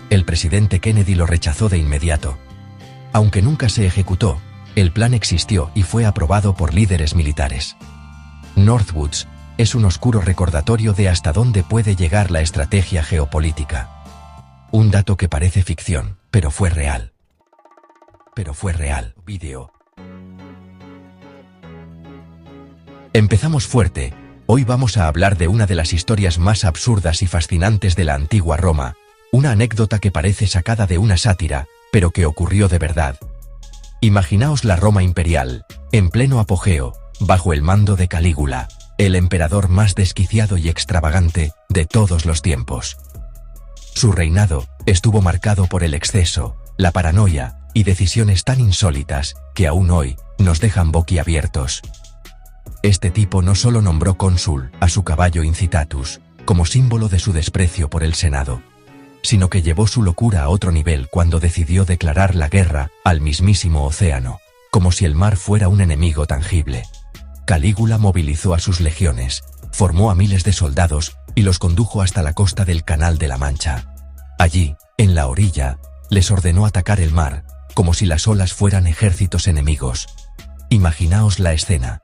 Speaker 1: El presidente Kennedy lo rechazó de inmediato. Aunque nunca se ejecutó, el plan existió y fue aprobado por líderes militares. Northwoods es un oscuro recordatorio de hasta dónde puede llegar la estrategia geopolítica. Un dato que parece ficción, pero fue real. Vídeo. Empezamos fuerte. Hoy vamos a hablar de una de las historias más absurdas y fascinantes de la antigua Roma, una anécdota que parece sacada de una sátira, pero que ocurrió de verdad. Imaginaos la Roma imperial, en pleno apogeo, bajo el mando de Calígula, el emperador más desquiciado y extravagante de todos los tiempos. Su reinado estuvo marcado por el exceso, la paranoia y decisiones tan insólitas que aún hoy nos dejan boquiabiertos. Este tipo no solo nombró cónsul a su caballo Incitatus como símbolo de su desprecio por el Senado, sino que llevó su locura a otro nivel cuando decidió declarar la guerra al mismísimo océano, como si el mar fuera un enemigo tangible. Calígula movilizó a sus legiones, formó a miles de soldados y los condujo hasta la costa del Canal de la Mancha. Allí, en la orilla, les ordenó atacar el mar, como si las olas fueran ejércitos enemigos. Imaginaos la escena.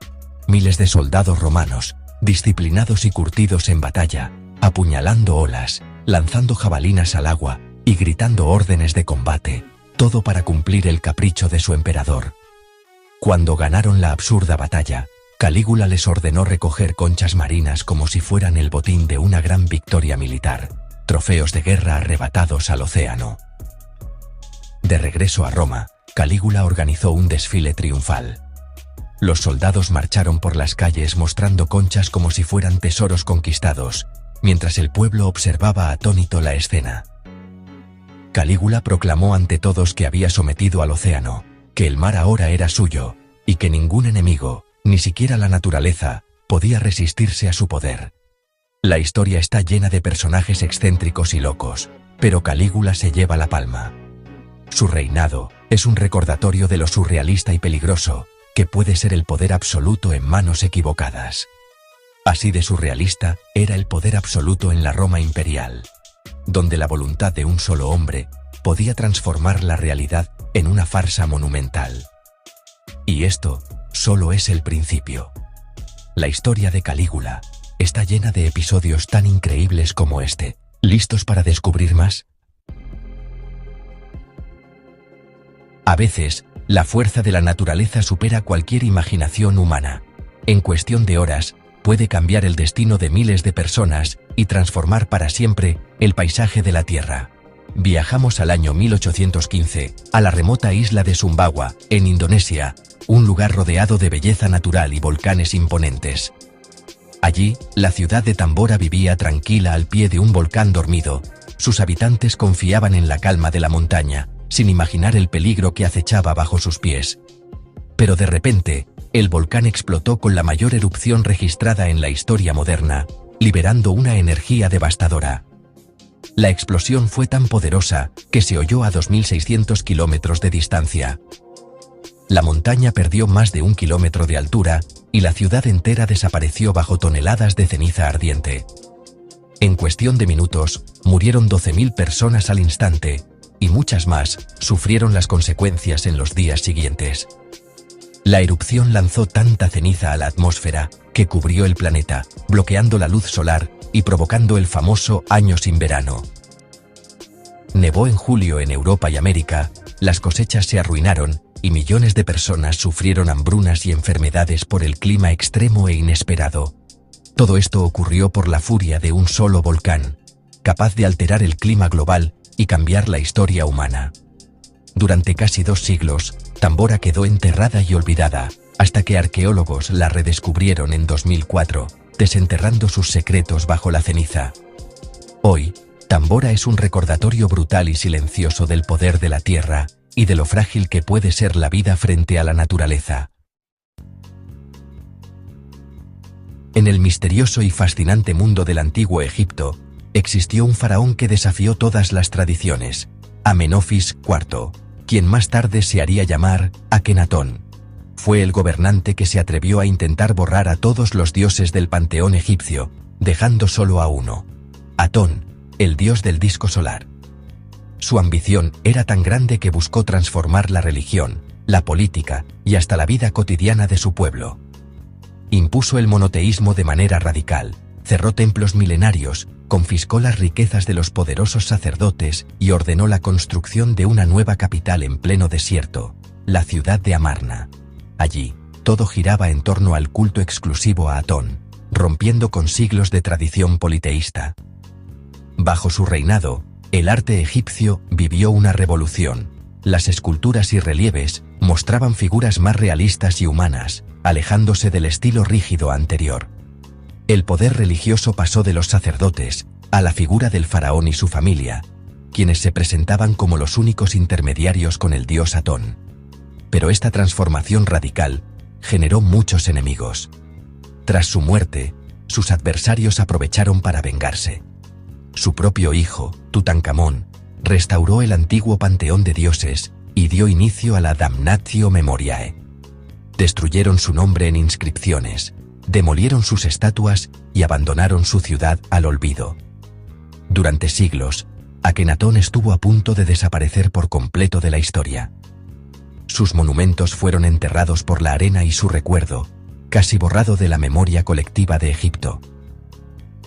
Speaker 1: Miles de soldados romanos, disciplinados y curtidos en batalla, apuñalando olas, lanzando jabalinas al agua y gritando órdenes de combate, todo para cumplir el capricho de su emperador. Cuando ganaron la absurda batalla, Calígula les ordenó recoger conchas marinas como si fueran el botín de una gran victoria militar, trofeos de guerra arrebatados al océano. De regreso a Roma, Calígula organizó un desfile triunfal. Los soldados marcharon por las calles mostrando conchas como si fueran tesoros conquistados, mientras el pueblo observaba atónito la escena. Calígula proclamó ante todos que había sometido al océano, que el mar ahora era suyo, y que ningún enemigo, ni siquiera la naturaleza, podía resistirse a su poder. La historia está llena de personajes excéntricos y locos, pero Calígula se lleva la palma. Su reinado es un recordatorio de lo surrealista y peligroso que puede ser el poder absoluto en manos equivocadas. Así de surrealista era el poder absoluto en la Roma imperial, donde la voluntad de un solo hombre podía transformar la realidad en una farsa monumental. Y esto solo es el principio. La historia de Calígula está llena de episodios tan increíbles como este. ¿Listos para descubrir más? A veces, la fuerza de la naturaleza supera cualquier imaginación humana. En cuestión de horas, puede cambiar el destino de miles de personas y transformar para siempre el paisaje de la Tierra. Viajamos al año 1815, a la remota isla de Sumbawa, en Indonesia, un lugar rodeado de belleza natural y volcanes imponentes. Allí, la ciudad de Tambora vivía tranquila al pie de un volcán dormido. Sus habitantes confiaban en la calma de la montaña, sin imaginar el peligro que acechaba bajo sus pies. Pero de repente, el volcán explotó con la mayor erupción registrada en la historia moderna, liberando una energía devastadora. La explosión fue tan poderosa que se oyó a 2.600 kilómetros de distancia. La montaña perdió más de 1 kilómetro de altura y la ciudad entera desapareció bajo toneladas de ceniza ardiente. En cuestión de minutos, murieron 12.000 personas al instante, y muchas más sufrieron las consecuencias en los días siguientes. La erupción lanzó tanta ceniza a la atmósfera que cubrió el planeta, bloqueando la luz solar y provocando el famoso año sin verano. Nevó en julio en Europa y América, las cosechas se arruinaron y millones de personas sufrieron hambrunas y enfermedades por el clima extremo e inesperado. Todo esto ocurrió por la furia de un solo volcán, capaz de alterar el clima global y cambiar la historia humana. Durante casi 2 siglos, Tambora quedó enterrada y olvidada, hasta que arqueólogos la redescubrieron en 2004, desenterrando sus secretos bajo la ceniza. Hoy, Tambora es un recordatorio brutal y silencioso del poder de la tierra y de lo frágil que puede ser la vida frente a la naturaleza. En el misterioso y fascinante mundo del antiguo Egipto, existió un faraón que desafió todas las tradiciones, Amenofis IV, quien más tarde se haría llamar Akenatón. Fue el gobernante que se atrevió a intentar borrar a todos los dioses del panteón egipcio, dejando solo a uno, Atón, el dios del disco solar. Su ambición era tan grande que buscó transformar la religión, la política y hasta la vida cotidiana de su pueblo. Impuso el monoteísmo de manera radical, cerró templos milenarios, confiscó las riquezas de los poderosos sacerdotes y ordenó la construcción de una nueva capital en pleno desierto, la ciudad de Amarna. Allí, todo giraba en torno al culto exclusivo a Atón, rompiendo con siglos de tradición politeísta. Bajo su reinado, el arte egipcio vivió una revolución. Las esculturas y relieves mostraban figuras más realistas y humanas, alejándose del estilo rígido anterior. El poder religioso pasó de los sacerdotes a la figura del faraón y su familia, quienes se presentaban como los únicos intermediarios con el dios Atón. Pero esta transformación radical generó muchos enemigos. Tras su muerte, sus adversarios aprovecharon para vengarse. Su propio hijo, Tutankamón, restauró el antiguo panteón de dioses y dio inicio a la Damnatio Memoriae. Destruyeron su nombre en inscripciones, demolieron sus estatuas y abandonaron su ciudad al olvido. Durante siglos, Akenatón estuvo a punto de desaparecer por completo de la historia. Sus monumentos fueron enterrados por la arena y su recuerdo, casi borrado de la memoria colectiva de Egipto.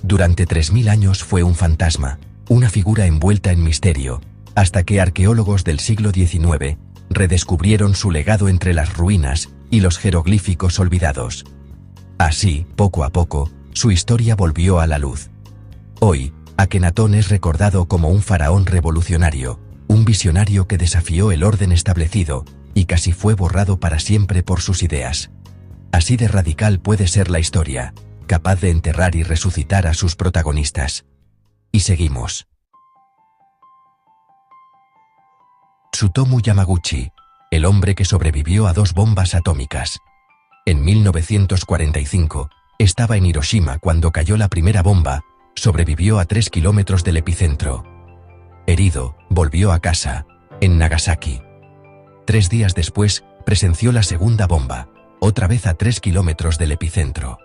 Speaker 1: Durante 3000 años fue un fantasma, una figura envuelta en misterio, hasta que arqueólogos del siglo XIX redescubrieron su legado entre las ruinas y los jeroglíficos olvidados. Así, poco a poco, su historia volvió a la luz. Hoy, Akenatón es recordado como un faraón revolucionario, un visionario que desafió el orden establecido y casi fue borrado para siempre por sus ideas. Así de radical puede ser la historia, capaz de enterrar y resucitar a sus protagonistas. Y seguimos. Tsutomu Yamaguchi, el hombre que sobrevivió a 2 bombas atómicas. En 1945, estaba en Hiroshima cuando cayó la primera bomba, sobrevivió a 3 kilómetros del epicentro. Herido, volvió a casa, en Nagasaki. 3 días después, presenció la segunda bomba, otra vez a 3 kilómetros del epicentro.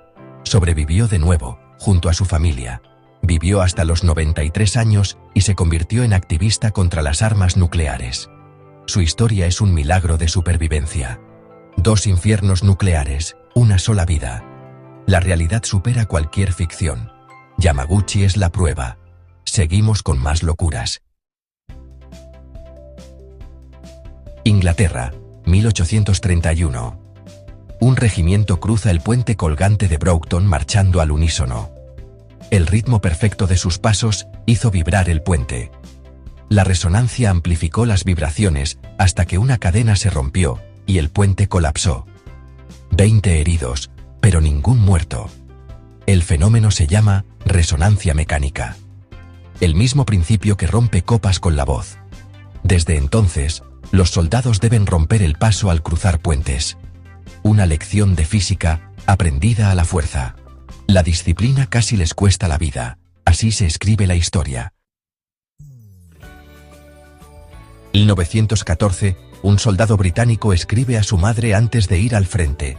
Speaker 1: Sobrevivió de nuevo, junto a su familia. Vivió hasta los 93 años y se convirtió en activista contra las armas nucleares. Su historia es un milagro de supervivencia. 2 infiernos nucleares, una sola vida. La realidad supera cualquier ficción. Yamaguchi es la prueba. Seguimos con más locuras. Inglaterra, 1831. Un regimiento cruza el puente colgante de Broughton marchando al unísono. El ritmo perfecto de sus pasos hizo vibrar el puente. La resonancia amplificó las vibraciones hasta que una cadena se rompió y el puente colapsó. 20 heridos, pero ningún muerto. El fenómeno se llama resonancia mecánica. El mismo principio que rompe copas con la voz. Desde entonces, los soldados deben romper el paso al cruzar puentes. Una lección de física aprendida a la fuerza. La disciplina casi les cuesta la vida. Así se escribe la historia. 1914, un soldado británico escribe a su madre antes de ir al frente.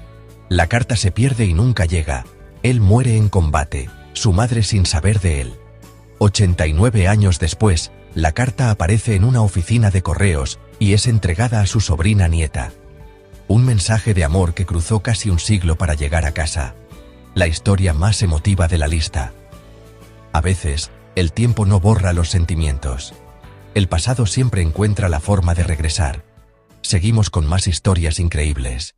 Speaker 1: La carta se pierde y nunca llega. Él muere en combate, su madre sin saber de él. 89 años después, la carta aparece en una oficina de correos y es entregada a su sobrina nieta. Un mensaje de amor que cruzó casi un siglo para llegar a casa. La historia más emotiva de la lista. A veces, el tiempo no borra los sentimientos. El pasado siempre encuentra la forma de regresar. Seguimos con más historias increíbles.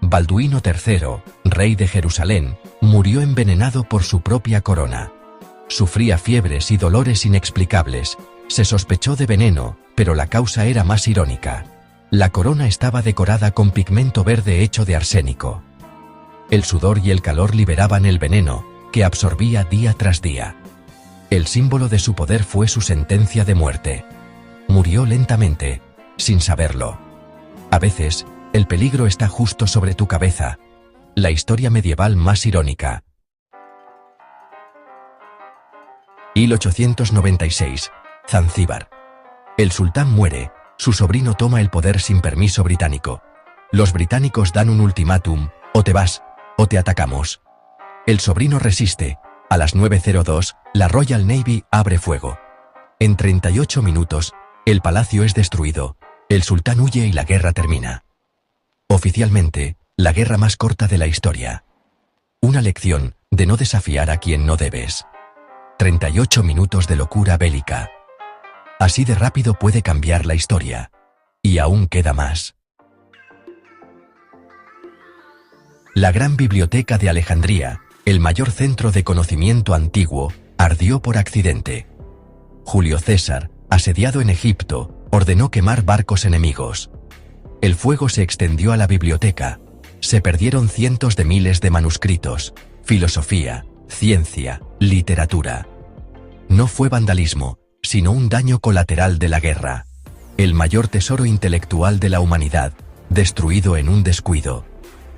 Speaker 1: Balduino III, rey de Jerusalén, murió envenenado por su propia corona. Sufría fiebres y dolores inexplicables. Se sospechó de veneno, pero la causa era más irónica. La corona estaba decorada con pigmento verde hecho de arsénico. El sudor y el calor liberaban el veneno, que absorbía día tras día. El símbolo de su poder fue su sentencia de muerte. Murió lentamente, sin saberlo. A veces, el peligro está justo sobre tu cabeza. La historia medieval más irónica. 1896, Zanzíbar. El sultán muere, su sobrino toma el poder sin permiso británico. Los británicos dan un ultimátum: o te vas, o te atacamos. El sobrino resiste. A las 9:02, la Royal Navy abre fuego. En 38 minutos, el palacio es destruido, el sultán huye y la guerra termina. Oficialmente, la guerra más corta de la historia. Una lección de no desafiar a quien no debes. 38 minutos de locura bélica. Así de rápido puede cambiar la historia. Y aún queda más. La gran biblioteca de Alejandría, el mayor centro de conocimiento antiguo, ardió por accidente. Julio César, asediado en Egipto, ordenó quemar barcos enemigos. El fuego se extendió a la biblioteca. Se perdieron cientos de miles de manuscritos, filosofía, ciencia, literatura. No fue vandalismo, sino un daño colateral de la guerra. El mayor tesoro intelectual de la humanidad, destruido en un descuido.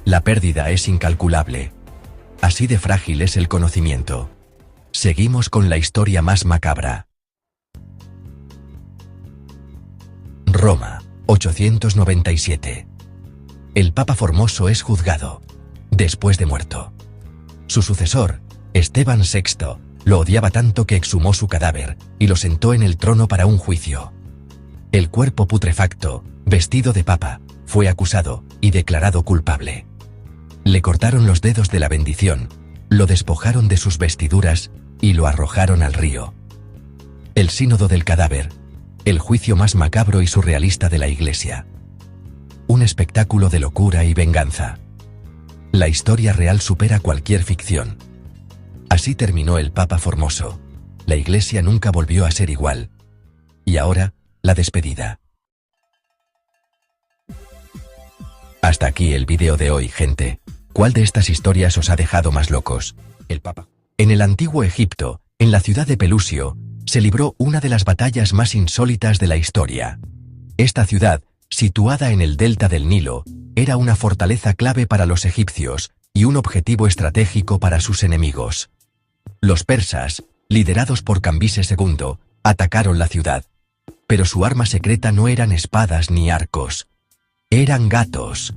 Speaker 1: La pérdida es incalculable. Así de frágil es el conocimiento. Seguimos con la historia más macabra. Roma, 897. El Papa Formoso es juzgado, después de muerto. Su sucesor, Esteban VI, lo odiaba tanto que exhumó su cadáver y lo sentó en el trono para un juicio. El cuerpo putrefacto, vestido de papa, fue acusado y declarado culpable. Le cortaron los dedos de la bendición, lo despojaron de sus vestiduras y lo arrojaron al río. El sínodo del cadáver, el juicio más macabro y surrealista de la Iglesia. un espectáculo de locura y venganza. La historia real supera cualquier ficción. Así terminó el Papa Formoso. La iglesia nunca volvió a ser igual. Y ahora, la despedida. Hasta aquí el vídeo de hoy, gente. ¿Cuál de estas historias os ha dejado más locos? El Papa. En el antiguo Egipto, en la ciudad de Pelusio, se libró una de las batallas más insólitas de la historia. Esta ciudad, situada en el delta del Nilo, era una fortaleza clave para los egipcios y un objetivo estratégico para sus enemigos. Los persas, liderados por Cambises II, atacaron la ciudad. Pero su arma secreta no eran espadas ni arcos. Eran gatos.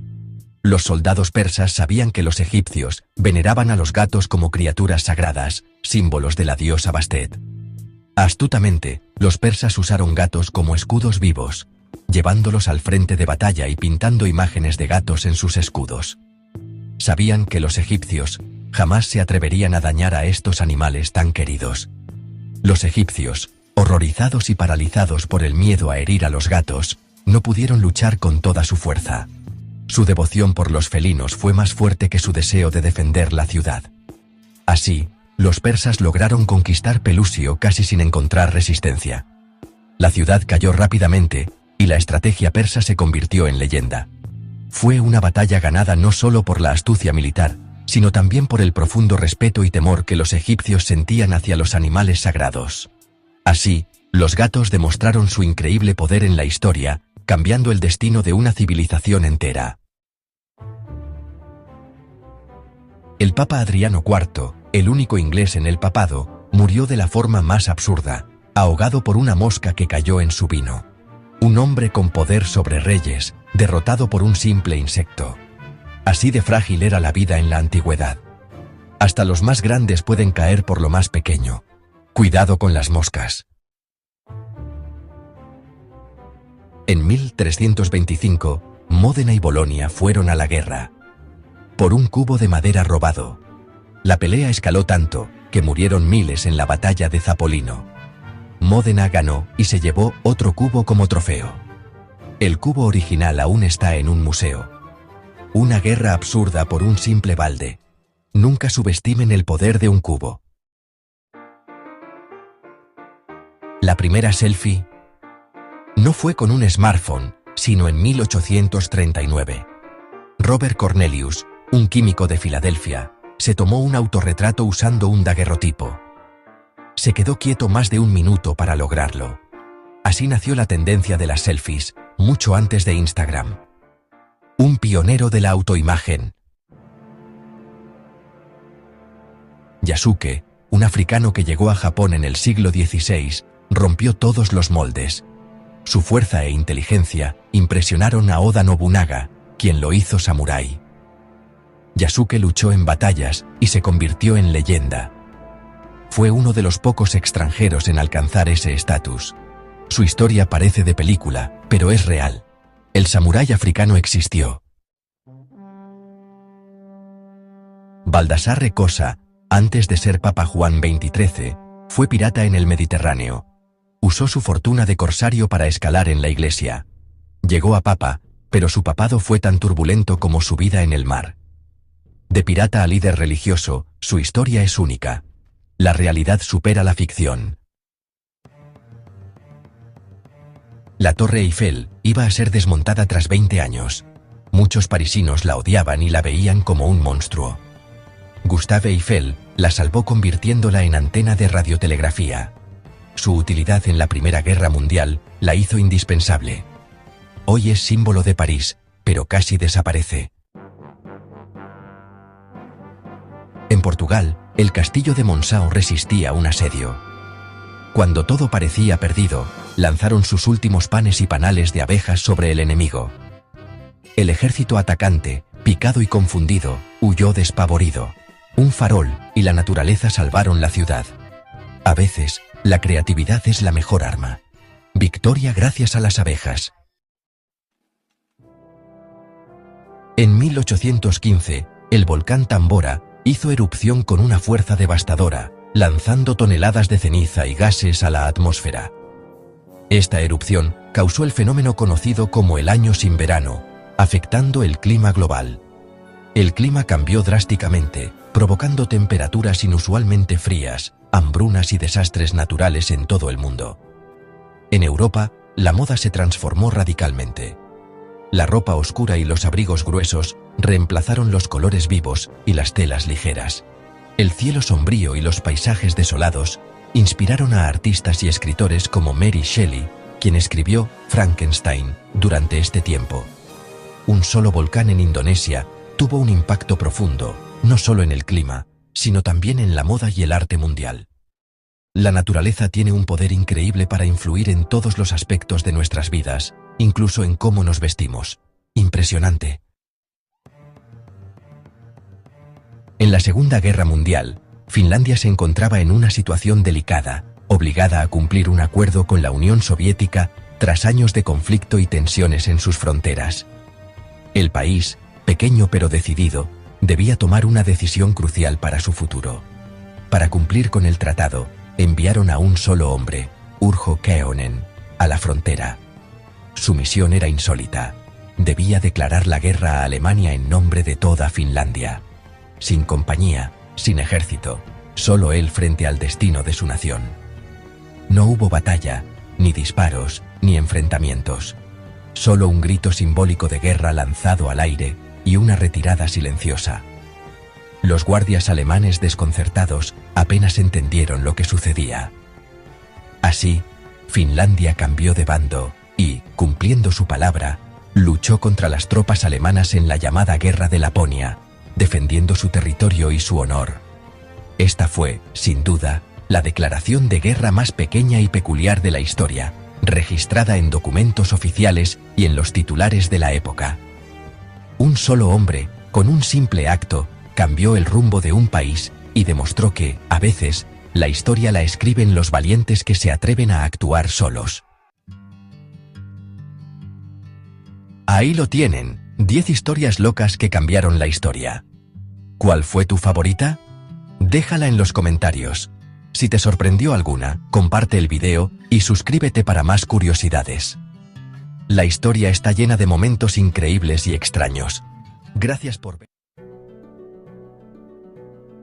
Speaker 1: Los soldados persas sabían que los egipcios veneraban a los gatos como criaturas sagradas, símbolos de la diosa Bastet. Astutamente, los persas usaron gatos como escudos vivos, llevándolos al frente de batalla y pintando imágenes de gatos en sus escudos. Sabían que los egipcios jamás se atreverían a dañar a estos animales tan queridos. Los egipcios, horrorizados y paralizados por el miedo a herir a los gatos, no pudieron luchar con toda su fuerza. Su devoción por los felinos fue más fuerte que su deseo de defender la ciudad. Así, los persas lograron conquistar Pelusio casi sin encontrar resistencia. La ciudad cayó rápidamente, y la estrategia persa se convirtió en leyenda. Fue una batalla ganada no solo por la astucia militar, sino también por el profundo respeto y temor que los egipcios sentían hacia los animales sagrados. Así, los gatos demostraron su increíble poder en la historia, cambiando el destino de una civilización entera. El Papa Adriano IV, el único inglés en el papado, murió de la forma más absurda, ahogado por una mosca que cayó en su vino. Un hombre con poder sobre reyes, derrotado por un simple insecto. Así de frágil era la vida en la antigüedad. Hasta los más grandes pueden caer por lo más pequeño. Cuidado con las moscas. En 1325, Módena y Bolonia fueron a la guerra. Por un cubo de madera robado. La pelea escaló tanto, que murieron miles en la batalla de Zapolino. Módena ganó y se llevó otro cubo como trofeo. El cubo original aún está en un museo. Una guerra absurda por un simple balde. Nunca subestimen el poder de un cubo. La primera selfie no fue con un smartphone, sino en 1839. Robert Cornelius, un químico de Filadelfia, se tomó un autorretrato usando un daguerrotipo. Se quedó quieto más de un minuto para lograrlo. Así nació la tendencia de las selfies, mucho antes de Instagram. Un pionero de la autoimagen. Yasuke, un africano que llegó a Japón en el siglo XVI, rompió todos los moldes. Su fuerza e inteligencia impresionaron a Oda Nobunaga, quien lo hizo samurái. Yasuke luchó en batallas y se convirtió en leyenda. Fue uno de los pocos extranjeros en alcanzar ese estatus. Su historia parece de película, pero es real. El samurái africano existió. Baldassarre Cosa, antes de ser Papa Juan XXIII, fue pirata en el Mediterráneo. Usó su fortuna de corsario para escalar en la iglesia. Llegó a papa, pero su papado fue tan turbulento como su vida en el mar. De pirata a líder religioso, su historia es única. La realidad supera la ficción. La Torre Eiffel iba a ser desmontada tras 20 años. Muchos parisinos la odiaban y la veían como un monstruo. Gustave Eiffel la salvó convirtiéndola en antena de radiotelegrafía. Su utilidad en la Primera Guerra Mundial la hizo indispensable. Hoy es símbolo de París, pero casi desaparece. En Portugal, el castillo de Monção resistía un asedio. Cuando todo parecía perdido, lanzaron sus últimos panes y panales de abejas sobre el enemigo. El ejército atacante, picado y confundido, huyó despavorido. Un farol y la naturaleza salvaron la ciudad. A veces, la creatividad es la mejor arma. Victoria gracias a las abejas. En 1815, el volcán Tambora hizo erupción con una fuerza devastadora, lanzando toneladas de ceniza y gases a la atmósfera. Esta erupción causó el fenómeno conocido como el Año sin Verano, afectando el clima global. El clima cambió drásticamente, provocando temperaturas inusualmente frías, hambrunas y desastres naturales en todo el mundo. En Europa, la moda se transformó radicalmente. La ropa oscura y los abrigos gruesos reemplazaron los colores vivos y las telas ligeras. El cielo sombrío y los paisajes desolados inspiraron a artistas y escritores como Mary Shelley, quien escribió Frankenstein durante este tiempo. Un solo volcán en Indonesia tuvo un impacto profundo, no solo en el clima, sino también en la moda y el arte mundial. La naturaleza tiene un poder increíble para influir en todos los aspectos de nuestras vidas, incluso en cómo nos vestimos. Impresionante. En la Segunda Guerra Mundial, Finlandia se encontraba en una situación delicada, obligada a cumplir un acuerdo con la Unión Soviética tras años de conflicto y tensiones en sus fronteras. El país, pequeño pero decidido, debía tomar una decisión crucial para su futuro. Para cumplir con el tratado, enviaron a un solo hombre, Urho Kekkonen, a la frontera. Su misión era insólita. Debía declarar la guerra a Alemania en nombre de toda Finlandia. Sin compañía, sin ejército, solo él frente al destino de su nación. No hubo batalla, ni disparos, ni enfrentamientos. Solo un grito simbólico de guerra lanzado al aire y una retirada silenciosa. Los guardias alemanes desconcertados apenas entendieron lo que sucedía. Así, Finlandia cambió de bando y, cumpliendo su palabra, luchó contra las tropas alemanas en la llamada Guerra de Laponia, defendiendo su territorio y su honor. Esta fue, sin duda, la declaración de guerra más pequeña y peculiar de la historia, registrada en documentos oficiales y en los titulares de la época. Un solo hombre, con un simple acto, cambió el rumbo de un país y demostró que, a veces, la historia la escriben los valientes que se atreven a actuar solos. Ahí lo tienen, 10 historias locas que cambiaron la historia. ¿Cuál fue tu favorita? Déjala en los comentarios. Si te sorprendió alguna, comparte el video y suscríbete para más curiosidades. La historia está llena de momentos increíbles y extraños. Gracias por ver.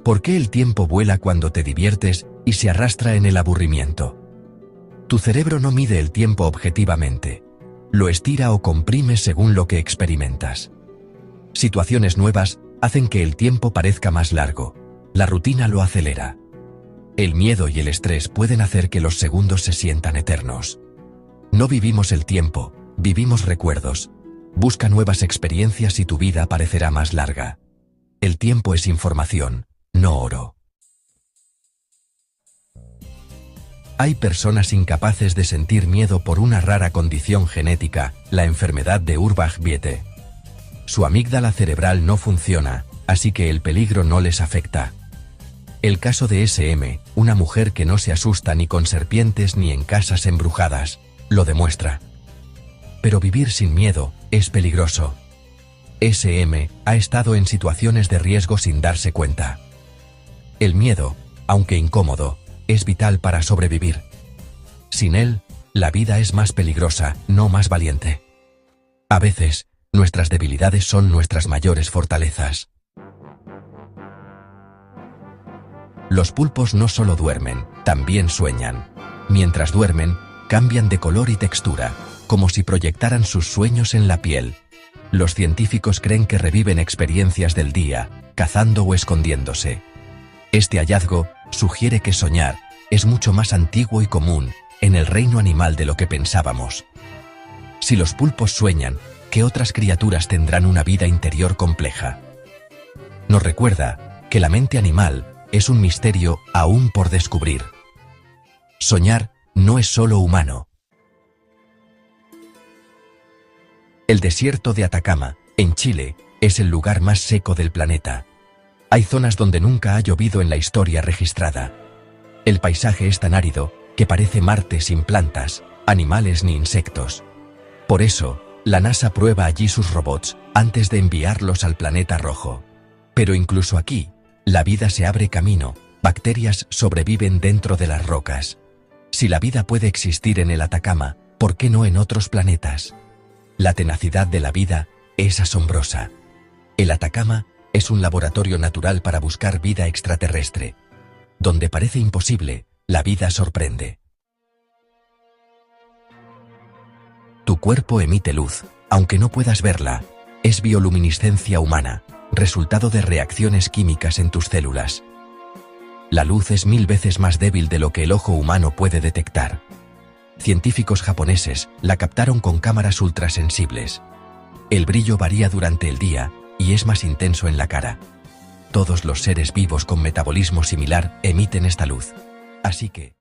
Speaker 1: ¿Por qué el tiempo vuela cuando te diviertes y se arrastra en el aburrimiento? Tu cerebro no mide el tiempo objetivamente. Lo estira o comprime según lo que experimentas. Situaciones nuevas hacen que el tiempo parezca más largo. La rutina lo acelera. El miedo y el estrés pueden hacer que los segundos se sientan eternos. No vivimos el tiempo, vivimos recuerdos. Busca nuevas experiencias y tu vida parecerá más larga. El tiempo es información, no oro. Hay personas incapaces de sentir miedo por una rara condición genética, la enfermedad de Urbach-Wiete. Su amígdala cerebral no funciona, así que el peligro no les afecta. El caso de SM, una mujer que no se asusta ni con serpientes ni en casas embrujadas, lo demuestra. Pero vivir sin miedo es peligroso. SM ha estado en situaciones de riesgo sin darse cuenta. El miedo, aunque incómodo, es vital para sobrevivir. Sin él, la vida es más peligrosa, no más valiente. A veces, nuestras debilidades son nuestras mayores fortalezas. Los pulpos no solo duermen, también sueñan. Mientras duermen, cambian de color y textura, como si proyectaran sus sueños en la piel. Los científicos creen que reviven experiencias del día, cazando o escondiéndose. Este hallazgo sugiere que soñar es mucho más antiguo y común en el reino animal de lo que pensábamos. Si los pulpos sueñan, ¿qué otras criaturas tendrán una vida interior compleja? Nos recuerda que la mente animal es un misterio aún por descubrir. Soñar no es solo humano. El desierto de Atacama, en Chile, es el lugar más seco del planeta. Hay zonas donde nunca ha llovido en la historia registrada. El paisaje es tan árido que parece Marte sin plantas, animales ni insectos. Por eso, la NASA prueba allí sus robots antes de enviarlos al planeta rojo. Pero incluso aquí, la vida se abre camino, bacterias sobreviven dentro de las rocas. Si la vida puede existir en el Atacama, ¿por qué no en otros planetas? La tenacidad de la vida Es asombrosa. El Atacama es un laboratorio natural para buscar vida extraterrestre. Donde parece imposible, la vida sorprende. Tu cuerpo emite luz, aunque no puedas verla. Es bioluminiscencia humana, resultado de reacciones químicas en tus células. La luz es 1000 veces más débil de lo que el ojo humano puede detectar. Científicos japoneses la captaron con cámaras ultrasensibles. El brillo varía durante el día y es más intenso en la cara. Todos los seres vivos con metabolismo similar emiten esta luz. Así que